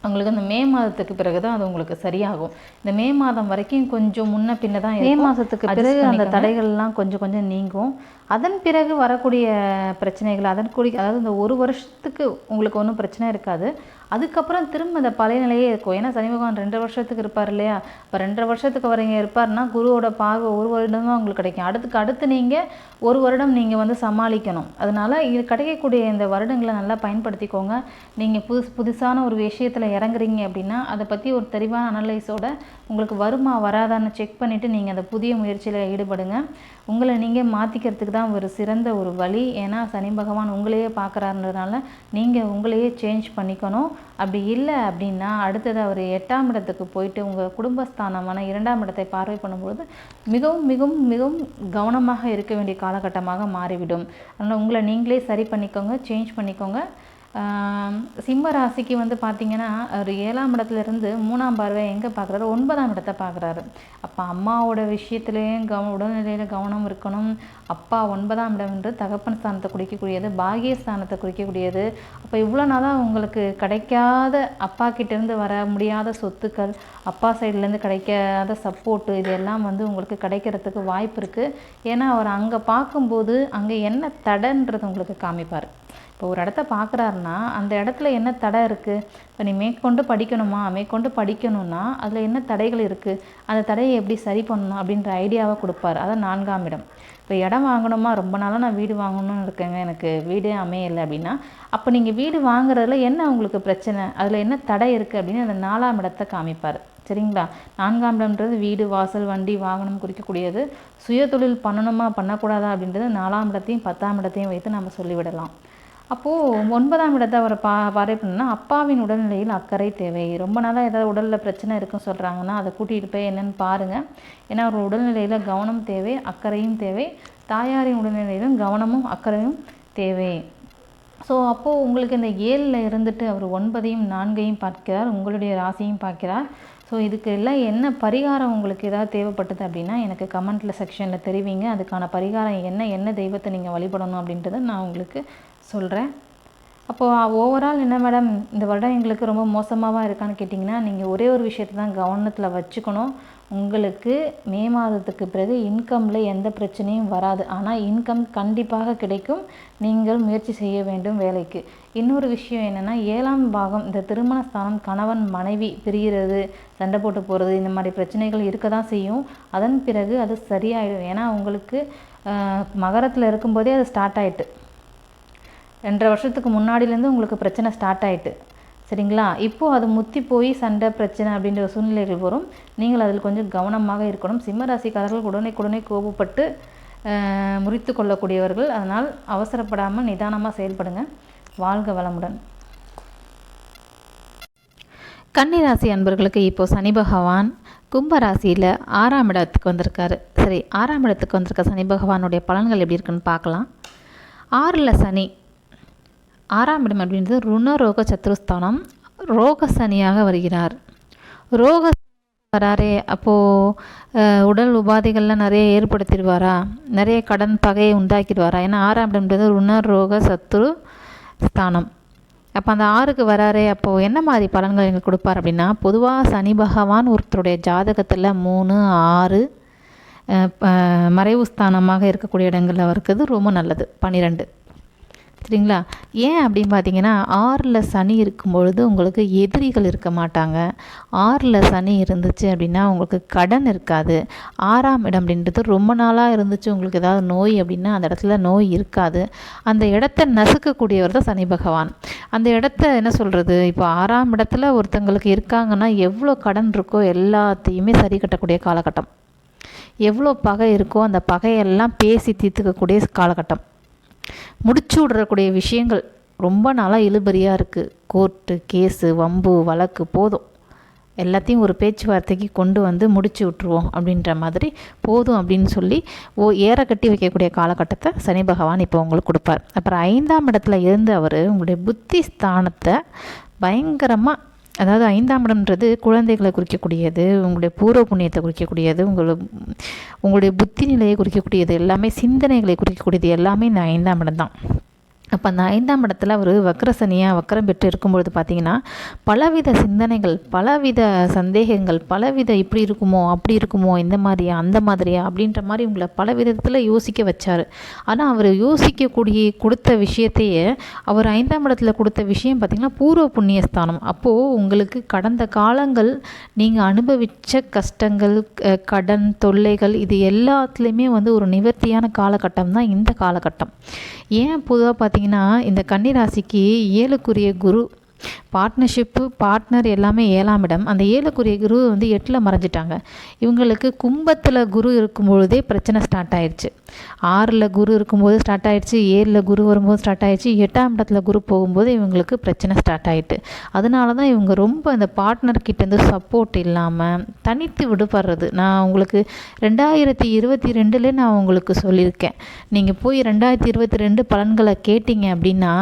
உங்களுக்கு அந்த மே மாதத்துக்கு பிறகு தான் அது உங்களுக்கு சரியாகும். இந்த மே மாதம் வரைக்கும் கொஞ்சம் முன்ன பின்ன தான், மே மாதத்துக்கு பிறகு அந்த தடைகள்லாம் கொஞ்சம் நீங்கும். அதன் பிறகு வரக்கூடிய பிரச்சனைகள் அதாவது இந்த 1 வருஷத்துக்கு உங்களுக்கு ஒன்றும் பிரச்சனை இருக்காது. அதுக்கப்புறம் திரும்ப இந்த பழைய நிலையே இருக்கும். ஏன்னா சனி பகவான் 2 வருஷத்துக்கு இருப்பார் இல்லையா? இப்போ 2 வருஷத்துக்கு வரீங்க இருப்பார்னா குருவோட பார்வை 1 வருடம் தான் உங்களுக்கு கிடைக்கும். அடுத்து நீங்கள் 1 வருடம் நீங்கள் வந்து சமாளிக்கணும். அதனால் இது கிடைக்கக்கூடிய இந்த வருடங்களை நல்லா பயன்படுத்திக்கோங்க. நீங்கள் புதுசான ஒரு விஷயத்தில் இறங்குறீங்க அப்படின்னா அதை பற்றி ஒரு தெளிவான அனலைஸோட உங்களுக்கு வருமா வராதான்னு செக் பண்ணிவிட்டு நீங்கள் அந்த புதிய முயற்சியில் ஈடுபடுங்க. உங்களை நீங்கள் மாற்றிக்கிறதுக்கு தான் ஒரு சிறந்த ஒரு வழி. ஏன்னா சனி பகவான் உங்களையே பார்க்குறாருன்றதுனால நீங்கள் உங்களையே சேஞ்ச் பண்ணிக்கணும். அப்படி இல்லை அப்படின்னா அடுத்தது அவர் 8ஆம் இடத்துக்கு போயிட்டு உங்கள் குடும்பஸ்தானமான 2ஆம் இடத்தை பார்வை பண்ணும்பொழுது மிகவும் மிகவும் மிகவும் கவனமாக இருக்க வேண்டிய காலகட்டமாக மாறிவிடும். அதனால் உங்களை நீங்களே சரி பண்ணிக்கோங்க, சேஞ்ச் பண்ணிக்கோங்க. சிம்ம ராசிக்கு வந்து பார்த்திங்கன்னா ஒரு 7ஆம் இடத்துலேருந்து 3ஆம் பார்வை எங்கே பார்க்குறாரு, 9ஆம் இடத்தை பார்க்குறாரு. அப்போ அம்மாவோட விஷயத்துலேயும் உடல்நிலையில் கவனம் இருக்கணும். அப்பா 9ஆம் இடம்ன்றது தகப்பன் ஸ்தானத்தை குறிக்கக்கூடியது, பாகியஸ்தானத்தை குறிக்கக்கூடியது. அப்போ இவ்வளோ நாளாக உங்களுக்கு கிடைக்காத அப்பா கிட்டேருந்து வர முடியாத சொத்துக்கள், அப்பா சைட்லேருந்து கிடைக்காத சப்போர்ட்டு, இது எல்லாம் வந்து உங்களுக்கு கிடைக்கிறதுக்கு வாய்ப்பு இருக்குது. ஏன்னா அவர் அங்கே பார்க்கும்போது அங்கே என்ன தடைன்றது உங்களுக்கு காமிப்பார். இப்போ ஒரு இடத்த பார்க்குறாருன்னா அந்த இடத்துல என்ன தடை இருக்குது, இப்போ நீ மேற்கொண்டு படிக்கணும்னா அதில் என்ன தடைகள் இருக்குது, அந்த தடையை எப்படி சரி பண்ணணும் அப்படின்ற ஐடியாவை கொடுப்பார். அதான் 4ஆம் இடம். இப்போ இடம் வாங்கணுமா, ரொம்ப நாளாக நான் வீடு வாங்கணும்னு இருக்கேங்க, எனக்கு வீடே அமையலை அப்படின்னா, அப்போ நீங்கள் வீடு வாங்குறதுல என்ன உங்களுக்கு பிரச்சனை, அதில் என்ன தடை இருக்குது அப்படின்னு அந்த 4ஆம் இடத்தை காமிப்பார். சரிங்களா? 4ஆம் இடம்ன்றது வீடு, வாசல், வண்டி, வாகனம் குறிக்கக்கூடியது. சுய தொழில் பண்ணணுமா பண்ணக்கூடாதா அப்படின்றது 4ஆம் இடத்தையும் 10ஆம் இடத்தையும் வைத்து நம்ம சொல்லிவிடலாம். அப்போது 9ஆம் இடத்தை அவரை பார்வை பண்ணணும்னா அப்பாவின் உடல்நிலையில் அக்கறை தேவை. ரொம்ப நாளாக ஏதாவது உடலில் பிரச்சனை இருக்குன்னு சொல்கிறாங்கன்னா அதை கூட்டிகிட்டு போய் என்னென்னு பாருங்கள். ஏன்னா அவர் உடல்நிலையில் கவனம் தேவை, அக்கறையும் தேவை. தாயாரின் உடல்நிலையிலும் கவனமும் அக்கறையும் தேவை. ஸோ அப்போது உங்களுக்கு இந்த 7ல் இருந்துட்டு அவர் 9ஐயும் 4ஐயும் பார்க்கிறார், உங்களுடைய ராசியும் பார்க்கிறார். ஸோ இதுக்கு எல்லாம் என்ன பரிகாரம் உங்களுக்கு ஏதாவது தேவைப்பட்டது அப்படின்னா எனக்கு கமெண்ட்டில் செக்ஷனில் தெரிவிங்க. அதுக்கான பரிகாரம் என்ன தெய்வத்தை நீங்கள் வழிபடணும் அப்படின்றத நான் உங்களுக்கு சொல்கிறேன். அப்போது ஓவரால் என்ன மேடம் இந்த வருடம் எங்களுக்கு ரொம்ப மோசமாக இருக்கான்னு கேட்டிங்கன்னா, நீங்கள் ஒரே ஒரு விஷயத்தை தான் கவனத்தில் வச்சுக்கணும். உங்களுக்கு மே மாதத்துக்கு பிறகு இன்கமில் எந்த பிரச்சனையும் வராது. ஆனால் இன்கம் கண்டிப்பாக கிடைக்கும். நீங்கள் முயற்சி செய்ய வேண்டும் வேலைக்கு. இன்னொரு விஷயம் என்னென்னா, 7ஆம் பாகம் இந்த திருமண ஸ்தானம், கணவன் மனைவி பிரிகிறது, சண்டை போட்டு போகிறது, இந்த மாதிரி பிரச்சனைகள் இருக்க தான் செய்யும். அதன் பிறகு அது சரியாயிடும். ஏன்னா உங்களுக்கு மகரத்தில் இருக்கும்போதே அது ஸ்டார்ட் ஆகிட்டு, 2.5 வருஷத்துக்கு முன்னாடியிலேருந்து உங்களுக்கு பிரச்சனை ஸ்டார்ட் ஆகிட்டு, சரிங்களா? இப்போது அது முத்தி போய் சண்டை பிரச்சனை அப்படின்ற சூழ்நிலைகள் வரும். நீங்கள் அதில் கொஞ்சம் கவனமாக இருக்கணும். சிம்மராசிக்காரர்கள் உடனே கோபப்பட்டு முறித்து கொள்ளக்கூடியவர்கள். அதனால் அவசரப்படாமல் நிதானமாக செயல்படுங்க. வாழ்க வளமுடன். கன்னிராசி அன்பர்களுக்கு இப்போது சனி பகவான் கும்பராசியில் 6ஆம் இடத்துக்கு வந்திருக்காரு. சரி, 6ஆம் இடத்துக்கு வந்திருக்க சனி பகவானுடைய பலன்கள் எப்படி இருக்குன்னு பார்க்கலாம். 6ல் சனி, 6ஆம் இடம் அப்படின்றது ருணரோக சத்ருஸ்தானம். ரோக சனியாக வருகிறார். ரோக வராரே, அப்போது உடல் உபாதைகள்லாம் நிறைய ஏற்படுத்திடுவாரா, நிறைய கடன் பகையை உண்டாக்கிடுவாரா? ஏன்னா 6ஆம் இடம்ன்றது ருணரோக சத்ரு ஸ்தானம். அப்போ அந்த 6க்கு வராரே, அப்போது என்ன மாதிரி பலன்கள் எங்களுக்கு கொடுப்பார் அப்படின்னா, பொதுவாக சனி பகவான் ஒருத்தருடைய ஜாதகத்தில் 3, 6 மறைவு ஸ்தானமாக இருக்கக்கூடிய இடங்களில் இருக்கிறது ரொம்ப நல்லது. 12, சரிங்களா? ஏன் அப்படின்னு பார்த்தீங்கன்னா, 6ல் சனி இருக்கும்பொழுது உங்களுக்கு எதிரிகள் இருக்க மாட்டாங்க. 6ல் சனி இருந்துச்சு அப்படின்னா உங்களுக்கு கடன் இருக்காது. 6ஆம் இடம் அப்படின்றது ரொம்ப நாளாக இருந்துச்சு உங்களுக்கு ஏதாவது நோய் அப்படின்னா அந்த இடத்துல நோய் இருக்காது. அந்த இடத்த நசுக்கக்கூடியவர் தான் சனி பகவான். அந்த இடத்த என்ன சொல்கிறது, இப்போ 6ஆம் இடத்துல ஒருத்தங்களுக்கு இருக்காங்கன்னா எவ்வளோ கடன் இருக்கோ எல்லாத்தையுமே சரி கட்டக்கூடிய காலகட்டம். எவ்வளோ பகை இருக்கோ அந்த பகையெல்லாம் பேசி தீர்த்துக்கக்கூடிய காலகட்டம். முடிச்சு விடுறக்கூடிய விஷயங்கள் ரொம்ப நாளாக இழுபறியாக இருக்குது. கோர்ட்டு கேஸு வம்பு வழக்கு போதும், எல்லாத்தையும் ஒரு பேச்சுவார்த்தைக்கு கொண்டு வந்து முடிச்சு விட்ருவோம் அப்படின்ற மாதிரி போதும் அப்படின்னு சொல்லி ஏற கட்டி வைக்கக்கூடிய காலகட்டத்தை சனி பகவான் இப்போ உங்களுக்கு கொடுப்பார். அப்புறம் 5ஆம் இடத்துல இருந்து அவர் உங்களுடைய புத்தி ஸ்தானத்தை பயங்கரமாக, அதாவது 5ஆம் இடம்ன்றது குழந்தைகளை குறிக்கக்கூடியது, உங்களுடைய பூர்வ புண்ணியத்தை குறிக்கக்கூடியது, உங்களுடைய புத்தி நிலையை குறிக்கக்கூடியது, எல்லாமே சிந்தனைகளை குறிக்கக்கூடியது எல்லாமே இந்த 5ஆம் இடம் தான். அப்போ அந்த 5ஆம் இடத்துல அவர் வக்ரசனியாக வக்கரம் பெற்று இருக்கும்பொழுது பார்த்திங்கன்னா பலவித சிந்தனைகள், பலவித சந்தேகங்கள், பலவித இப்படி இருக்குமோ அப்படி இருக்குமோ இந்த மாதிரியா அந்த மாதிரியா அப்படின்ற மாதிரி உங்களை பல விதத்தில் யோசிக்க வச்சார். ஆனால் அவர் கொடுத்த விஷயத்தையே அவர் 5ஆம் இடத்துல கொடுத்த விஷயம் பார்த்திங்கன்னா பூர்வ புண்ணியஸ்தானம். அப்போது உங்களுக்கு கடந்த காலங்கள் நீங்கள் அனுபவித்த கஷ்டங்கள், கடன் தொல்லைகள், இது எல்லாத்துலேயுமே ஒரு நிவர்த்தியான காலகட்டம் தான் இந்த காலகட்டம். ஏன் பொதுவாக பார்த்தீங்கன்னா இந்த கன்னிராசிக்கு 7க்குரிய குரு, பார்ட்னர்ஷிப்பு, பார்ட்னர் எல்லாமே 7ஆம் இடம். அந்த 7க்குரிய குரு 8ல் மறைஞ்சிட்டாங்க. இவங்களுக்கு கும்பத்தில் குரு இருக்கும்பொழுதே பிரச்சனை ஸ்டார்ட் ஆயிடுச்சு. 6ல் குரு இருக்கும்போது ஸ்டார்ட் ஆகிடுச்சு, 7ல் குரு வரும்போது ஸ்டார்ட் ஆகிடுச்சு, 8ஆம் இடத்துல குரு போகும்போது இவங்களுக்கு பிரச்சனை ஸ்டார்ட் ஆகிட்டு. அதனால தான் இவங்க ரொம்ப இந்த பார்ட்னர்கிட்டேருந்து சப்போர்ட் இல்லாமல் தனித்து விடுபடுறது. நான் உங்களுக்கு 2022 நான் உங்களுக்கு சொல்லியிருக்கேன். நீங்கள் போய் 2022 பலன்களை கேட்டிங்க அப்படின்னா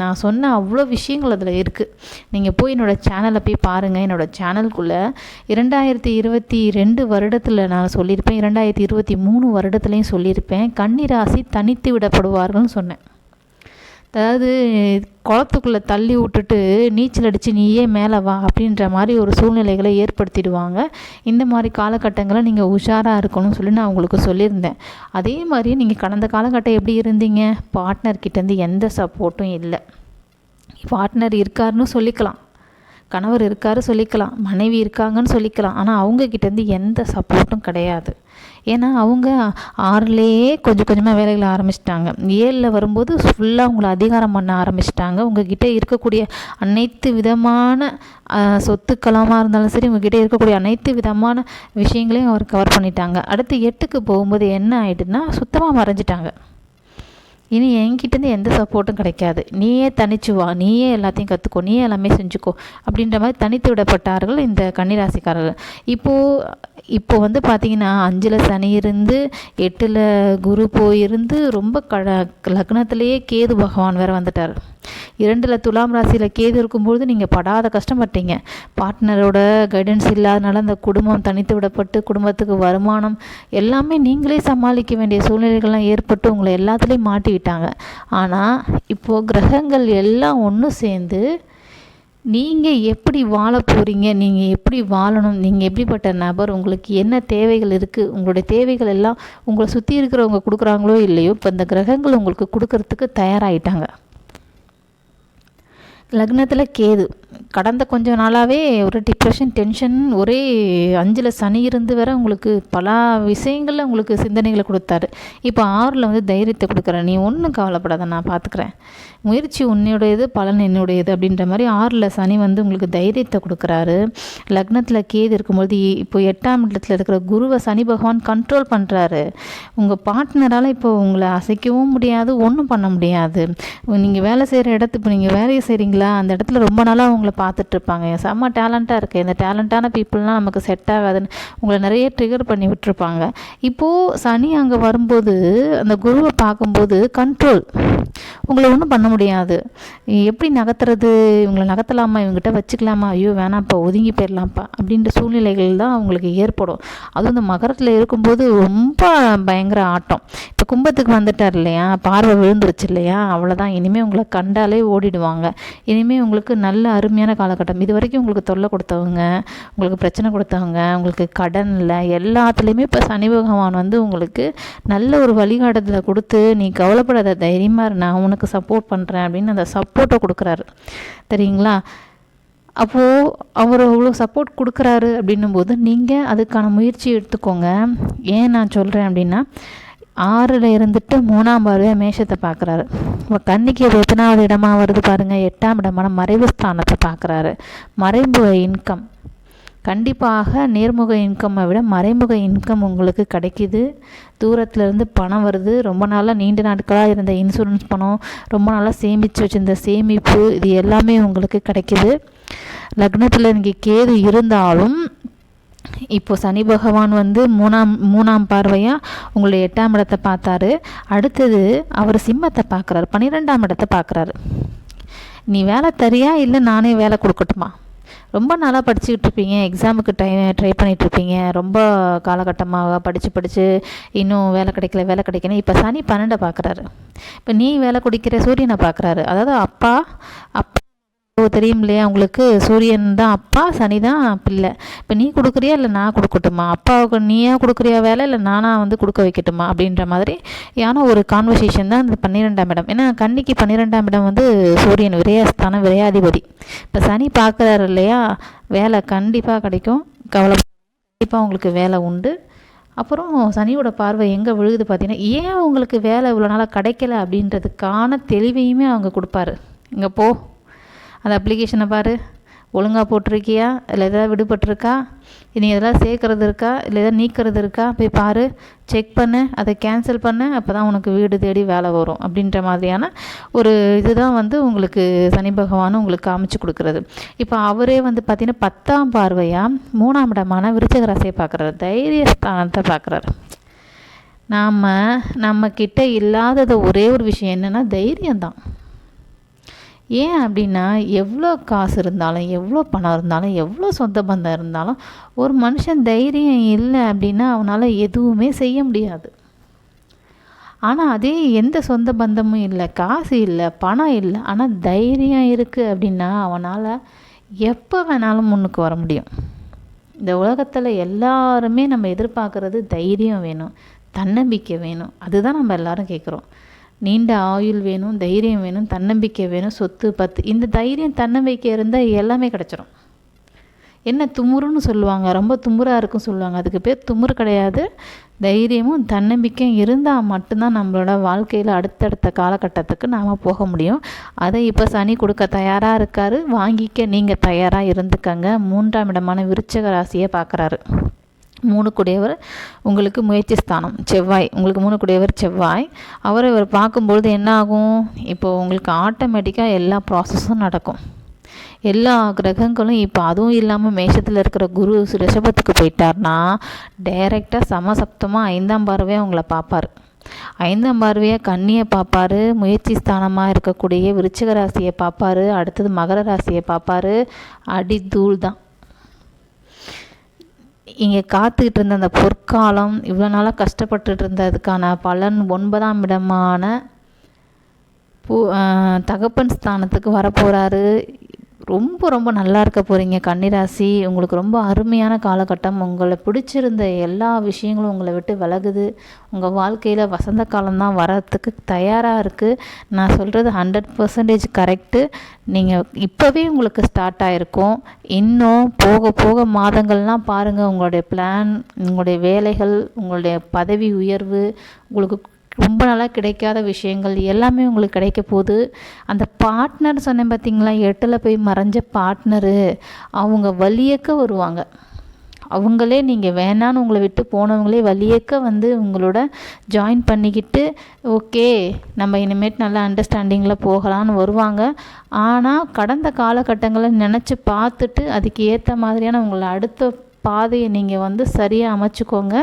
நான் சொன்ன அவ்வளோ விஷயங்கள் அதில் இருக்குது. நீங்கள் போய் என்னோடய சேனலை போய் பாருங்கள். என்னோடய சேனலுக்குள்ளே 2022 வருடத்தில் நான் சொல்லியிருப்பேன், 2023 வருடத்துலையும் சொல்லியிருப்பேன். கன்னிராசி தனித்து விடப்படுவார்கள்னு சொன்னேன். அதாவது குளத்துக்குள்ளே தள்ளி விட்டுட்டு நீச்சல் அடித்து நீயே மேலே வா அப்படின்ற மாதிரி ஒரு சூழ்நிலைகளை ஏற்படுத்திடுவாங்க. இந்த மாதிரி காலகட்டங்களை நீங்கள் உஷாராக இருக்கணும்னு சொல்லி நான் உங்களுக்கு சொல்லியிருந்தேன். அதே மாதிரி நீங்கள் கடந்த காலகட்டம் எப்படி இருந்தீங்க, பார்ட்னர்கிட்டேருந்து எந்த சப்போர்ட்டும் இல்லை. பார்ட்னர் இருக்காருன்னு சொல்லிக்கலாம், கணவர் இருக்காரு சொல்லிக்கலாம், மனைவி இருக்காங்கன்னு சொல்லிக்கலாம். ஆனால் அவங்கக்கிட்டேருந்து எந்த சப்போர்ட்டும் கிடையாது. ஏன்னா அவங்க 6லேயே கொஞ்சம் கொஞ்சமாக வேலைகளை ஆரம்பிச்சிட்டாங்க. 7ல் வரும்போது ஃபுல்லாக அவங்கள அதிகாரம் பண்ண ஆரம்பிச்சிட்டாங்க. உங்ககிட்ட இருக்கக்கூடிய அனைத்து விதமான சொத்துக்களமாக இருந்தாலும் சரி, உங்ககிட்ட இருக்கக்கூடிய அனைத்து விதமான விஷயங்களையும் அவர் கவர் பண்ணிட்டாங்க. அடுத்து 8க்கு போகும்போது என்ன ஆகிடுதுன்னா சுத்தமாக மறைஞ்சிட்டாங்க. இனி என்கிட்டேருந்து எந்த சப்போர்ட்டும் கிடைக்காது, நீயே தனிச்சு வா, நீயே எல்லாத்தையும் கற்றுக்கோ, நீயே எல்லாமே செஞ்சுக்கோ அப்படின்ற மாதிரி தனித்து விடப்பட்டார்கள் இந்த கன்னிராசிக்காரர்கள். இப்போ பார்த்தீங்கன்னா 5ல் சனி இருந்து 8ல் குரு போயிருந்து ரொம்ப லக்னத்திலேயே கேது பகவான் வேறு வந்துட்டார். 2ல் துலாம் ராசியில் கேது இருக்கும்பொழுது நீங்கள் படாத கஷ்டப்பட்டீங்க. பார்ட்னரோட கைடன்ஸ் இல்லாதனால அந்த குடும்பம் தனித்து விடப்பட்டு குடும்பத்துக்கு வருமானம் எல்லாமே நீங்களே சமாளிக்க வேண்டிய சூழ்நிலைகள்லாம் ஏற்பட்டு உங்களை எல்லாத்துலேயும் மாட்டி விட்டாங்க. ஆனால் இப்போது கிரகங்கள் எல்லாம் ஒன்று சேர்ந்து நீங்கள் எப்படி வாழ போகிறீங்க, நீங்கள் எப்படி வாழணும், நீங்கள் எப்படிப்பட்ட நபர், உங்களுக்கு என்ன தேவைகள் இருக்குது, உங்களுடைய தேவைகள் எல்லாம் உங்களை சுற்றி இருக்கிறவங்க கொடுக்குறாங்களோ இல்லையோ, இப்போ இந்த கிரகங்கள் உங்களுக்கு கொடுக்கறதுக்கு தயாராகிட்டாங்க. லக்னத்தில் கேது கடந்த கொஞ்ச நாளாகவே ஒரு டிப்ரெஷன், டென்ஷன், ஒரே 5ல் சனி இருந்து வேற உங்களுக்கு பல விஷயங்களில் உங்களுக்கு சிந்தனைகளை கொடுத்தாரு. இப்போ 6ல் வந்து தைரியத்தை கொடுக்குறேன், நீ ஒன்றும் கவலைப்படாத, நான் பார்த்துக்கிறேன், முயற்சி உன்னுடையது, பலன் என்னுடையது அப்படின்ற மாதிரி 6ல் சனி வந்து உங்களுக்கு தைரியத்தை கொடுக்குறாரு. லக்னத்தில் கேது இருக்கும்போது இப்போ 8ஆம் இடத்துல இருக்கிற குருவை சனி பகவான் கண்ட்ரோல் பண்ணுறாரு. உங்கள் பார்ட்னரால் இப்போ உங்களை அசைக்கவும் முடியாது, ஒன்றும் பண்ண முடியாது. நீங்கள் வேலை செய்கிற இடத்துக்கு இப்போ நீங்கள் வேலையை செய்கிறீங்களா, அந்த இடத்துல ரொம்ப நாளாக உங்களை பார்த்துட்ருப்பாங்க, செம்ம டேலண்ட்டாக இருக்குது, இந்த டேலண்ட்டான பீப்புளெலாம் நமக்கு செட் ஆகாதுன்னு உங்களை நிறைய ட்ரிகர் பண்ணி விட்டுருப்பாங்க. இப்போது சனி அங்கே வரும்போது அந்த குருவை பார்க்கும்போது கண்ட்ரோல், உங்களை ஒன்றும் பண்ண முடியாது. எப்படி நகர்த்துறது, இவங்களை நகர்த்தலாமா, இவங்ககிட்ட வச்சுக்கலாமா, ஐயோ வேணாம்ப்பா, ஒதுங்கி போயிடலாம்ப்பா அப்படின்ற சூழ்நிலைகள் தான் அவங்களுக்கு ஏற்படும். அதுவும் இந்த மகரத்தில் இருக்கும்போது ரொம்ப பயங்கர ஆட்டம். இப்போ கும்பத்துக்கு வந்துட்டார் இல்லையா, பார்வை விழுந்துருச்சு இல்லையா, அவ்வளோதான். இனிமேல் உங்களை கண்டாலே ஓடிடுவாங்க. இனிமேல் உங்களுக்கு நல்ல அருமையான காலகட்டம். இது வரைக்கும் உங்களுக்கு தொல்லை கொடுத்தவங்க, உங்களுக்கு பிரச்சனை கொடுத்தவங்க, உங்களுக்கு கடனில் எல்லாத்துலேயுமே இப்போ சனி பகவான் வந்து உங்களுக்கு நல்ல ஒரு வழிகாட்டுதலை கொடுத்து, நீ கவலைப்படாத, தைரியமாக இரு, நான் உனக்கு சப்போர்ட் பண்ணுறேன் அப்படின்னு அந்த சப்போர்ட்டை கொடுக்குறாரு. தெரியுங்களா? அப்போது அவர் அவ்வளோ சப்போர்ட் கொடுக்குறாரு அப்படின்னும் போது நீங்கள் அதுக்கான முயற்சி எடுத்துக்கோங்க. ஏன் நான் சொல்கிறேன் அப்படின்னா, 6ல் இருந்துட்டு 3ஆம் பார்வையாக மேஷத்தை பார்க்குறாரு. இப்போ கன்னிக்கு அது எத்தனாவது இடமா வருது பாருங்கள், 8ஆம் இடமான மறைவு ஸ்தானத்தை பார்க்குறாரு. மறைமுக இன்கம், கண்டிப்பாக நேர்முக இன்கம்மை விட மறைமுக இன்கம் உங்களுக்கு கிடைக்கிது. தூரத்துலேருந்து பணம் வருது. ரொம்ப நாளாக நீண்ட நாட்களாக இருந்த இன்சூரன்ஸ் பணம், ரொம்ப நாளாக சேமித்து வச்சுருந்த சேமிப்பு, இது எல்லாமே உங்களுக்கு கிடைக்கிது. லக்னத்தில் இன்றைக்கி கேது இருந்தாலும் இப்போ சனி பகவான் வந்து மூணாம் பார்வையாக உங்களுடைய 8ஆம் இடத்தை பார்த்தாரு. அடுத்தது அவர் சிம்மத்தை பார்க்குறாரு, 12ஆம் இடத்தை பார்க்குறாரு. நீ வேலை தரியா, இல்லை நானே வேலை கொடுக்கட்டுமா? ரொம்ப நாளாக படிச்சுக்கிட்டு இருப்பீங்க, எக்ஸாமுக்கு ட்ரை பண்ணிகிட்ருப்பீங்க, ரொம்ப காலகட்டமாக படித்து இன்னும் வேலை கிடைக்கல. இப்போ சனி 12 பார்க்குறாரு. இப்போ நீ வேலை கொடுக்கிற சூரியனை பார்க்குறாரு. அதாவது அப்பா தெரியும் இல்லையா உங்களுக்கு, சூரியன் தான் அப்பா, சனி தான் பிள்ளை. இப்போ நீ கொடுக்குறியா இல்லை நான் கொடுக்கட்டுமா, அப்பாவுக்கு நீயா கொடுக்குறியா வேலை, இல்லை நானாக வந்து கொடுக்க வைக்கட்டுமா அப்படின்ற மாதிரி ஏன்னா ஒரு கான்வர்சேஷன் தான் இந்த 12ஆம் இடம். ஏன்னா கன்னிக்கு 12ஆம் இடம் வந்து சூரியன் விரயஸ்தானம், விரையாதிபதி. இப்போ சனி பார்க்குறாரு இல்லையா, வேலை கண்டிப்பாக கிடைக்கும், கண்டிப்பாக உங்களுக்கு வேலை உண்டு. அப்புறம் சனியோட பார்வை எங்கே விழுகுது பார்த்தீங்கன்னா, ஏன் உங்களுக்கு வேலை இவ்வளோ நாளாக கிடைக்கல அப்படின்றதுக்கான தெளிவையுமே அவங்க கொடுப்பாரு. இங்கே போ, அந்த அப்ளிகேஷனை பாரு, ஒழுங்காக போட்டிருக்கியா, இல்லை எதாவது விடுபட்டிருக்கா, நீ எதெல்லாம் சேர்க்குறது இருக்கா, இல்லை எதாவது நீக்கிறது இருக்கா, போய் பாரு, செக் பண்ணு, அதை கேன்சல் பண்ணு, அப்போ தான் உனக்கு வீடு தேடி வேலை வரும் அப்படின்ற மாதிரியான ஒரு இதுதான் வந்து உங்களுக்கு சனி பகவானும் உங்களுக்கு காமிச்சு கொடுக்குறது. இப்போ அவரே வந்து பார்த்திங்கன்னா 10ஆம் பார்வையாக 3ஆம் இடமான விருச்சிக ராசியை பார்க்குறாரு, தைரியஸ்தானத்தை பார்க்குறாரு. நம்ம கிட்ட இல்லாதது ஒரே ஒரு விஷயம் என்னென்னா தைரியம்தான். ஏன் அப்படின்னா, எவ்வளோ காசு இருந்தாலும், எவ்வளோ பணம் இருந்தாலும், எவ்வளோ சொந்த பந்தம் இருந்தாலும், ஒரு மனுஷன் தைரியம் இல்லை அப்படின்னா அவனால் எதுவுமே செய்ய முடியாது. ஆனால் அதே எந்த சொந்த பந்தமும் இல்லை, காசு இல்லை, பணம் இல்லை, ஆனால் தைரியம் இருக்குது அப்படின்னா அவனால் எப்போ வேணாலும் முன்னுக்கு வர முடியும். இந்த உலகத்தில் எல்லாருமே நம்ம எதிர்பார்க்குறது தைரியம் வேணும், தன்னம்பிக்கை வேணும். அதுதான் நம்ம எல்லாரும் கேட்குறோம். நீண்ட ஆயுள் வேணும், தைரியம் வேணும், தன்னம்பிக்கை வேணும், சொத்து பத்து. இந்த தைரியம் தன்னம்பிக்கை இருந்தால் எல்லாமே கிடச்சிரும். என்ன துமுறுன்னு சொல்லுவாங்க, ரொம்ப துமுறாக இருக்கும் சொல்லுவாங்க, அதுக்கு பேர் துமுறு கிடையாது. தைரியமும் தன்னம்பிக்கையும் இருந்தால் மட்டும்தான் நம்மளோட வாழ்க்கையில் அடுத்தடுத்த காலகட்டத்துக்கு நாம் போக முடியும். அதை இப்போ சனி கொடுக்க தயாராக இருக்கார். வாங்கிக்க நீங்கள் தயாராக இருந்துக்கங்க. 3ஆம் இடமான விருச்சிக ராசியை பார்க்குறாரு. 3 கூடியவர் உங்களுக்கு முயற்சி ஸ்தானம், செவ்வாய் உங்களுக்கு 3 கூடியவர் செவ்வாய். அவரை இவர் பார்க்கும்பொழுது என்ன ஆகும், இப்போ உங்களுக்கு ஆட்டோமேட்டிக்காக எல்லா ப்ராசஸும் நடக்கும். எல்லா கிரகங்களும் இப்போ அதுவும் இல்லாமல் மேஷத்தில் இருக்கிற குரு ரிஷபத்துக்கு போயிட்டார்னா டைரெக்டாக சமசப்தமாக 5ஆம் பார்வையாக உங்களை பார்ப்பார். 5ஆம் பார்வையாக கன்னியை பார்ப்பார், முயற்சி ஸ்தானமாக இருக்கக்கூடிய விருச்சிக ராசியை பார்ப்பார், அடுத்தது மகர ராசியை பார்ப்பார். அடித்தூள் தான். இங்கே காத்துக்கிட்டு இருந்த அந்த பொற்காலம், இவ்வளோ நாளாக கஷ்டப்பட்டுட்டு இருந்ததுக்கான பலன் 9ஆம் இடமான தகப்பன் ஸ்தானத்துக்கு வரப்போகிறாரு. ரொம்ப ரொம்ப நல்லா இருக்க போகிறீங்க கன்னிராசி. உங்களுக்கு ரொம்ப அருமையான காலகட்டம். உங்களை பிடிச்சிருந்த எல்லா விஷயங்களும் உங்களை விட்டு விலகுது. உங்கள் வாழ்க்கையில் வசந்த காலம்தான் வரத்துக்கு தயாராக இருக்குது. நான் சொல்கிறது 100% கரெக்டு. நீங்கள் இப்போவே உங்களுக்கு ஸ்டார்ட் ஆகிருக்கும். இன்னும் போக போக மாதங்கள்லாம் பாருங்கள், உங்களுடைய பிளான், உங்களுடைய வேலைகள், உங்களுடைய பதவி உயர்வு, உங்களுக்கு ரொம்ப நாளாக கிடைக்காத விஷயங்கள் எல்லாமே உங்களுக்கு கிடைக்க போகுது. அந்த பார்ட்னர் சொன்னேன் பார்த்தீங்களா, 8ல் போய் மறைஞ்ச பார்ட்னரு, அவங்க வழியக்க வருவாங்க. அவங்களே நீங்கள் வேணான்னு உங்களை விட்டு போனவங்களே வழியக்க வந்து உங்களோட ஜாயின் பண்ணிக்கிட்டு ஓகே நம்ம இனிமேட் நல்லா அண்டர்ஸ்டாண்டிங்கில் போகலான்னு வருவாங்க. ஆனால் கடந்த காலகட்டங்களை நினச்சி பார்த்துட்டு அதுக்கு ஏற்ற மாதிரியான உங்களை அடுத்த பாதையை நீங்கள் வந்து சரியாக அமைச்சுக்கோங்க.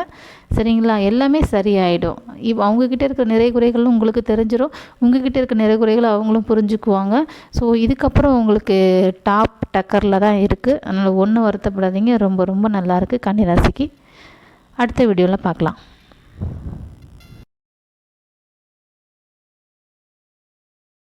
சரிங்களா? எல்லாமே சரியாயிடும். அவங்கக்கிட்ட இருக்கிற நிறை குறைகளும் உங்களுக்கு தெரிஞ்சிடும். உங்ககிட்ட இருக்கிற நிறை குறைகளை அவங்களும் புரிஞ்சுக்குவாங்க. ஸோ இதுக்கப்புறம் உங்களுக்கு டாப் டக்கரில் தான் இருக்குது. அதனால் ஒன்றும் வருத்தப்படாதீங்க. ரொம்ப ரொம்ப நல்லாயிருக்கு கன்னிராசிக்கு. அடுத்த வீடியோவில் பார்க்கலாம்.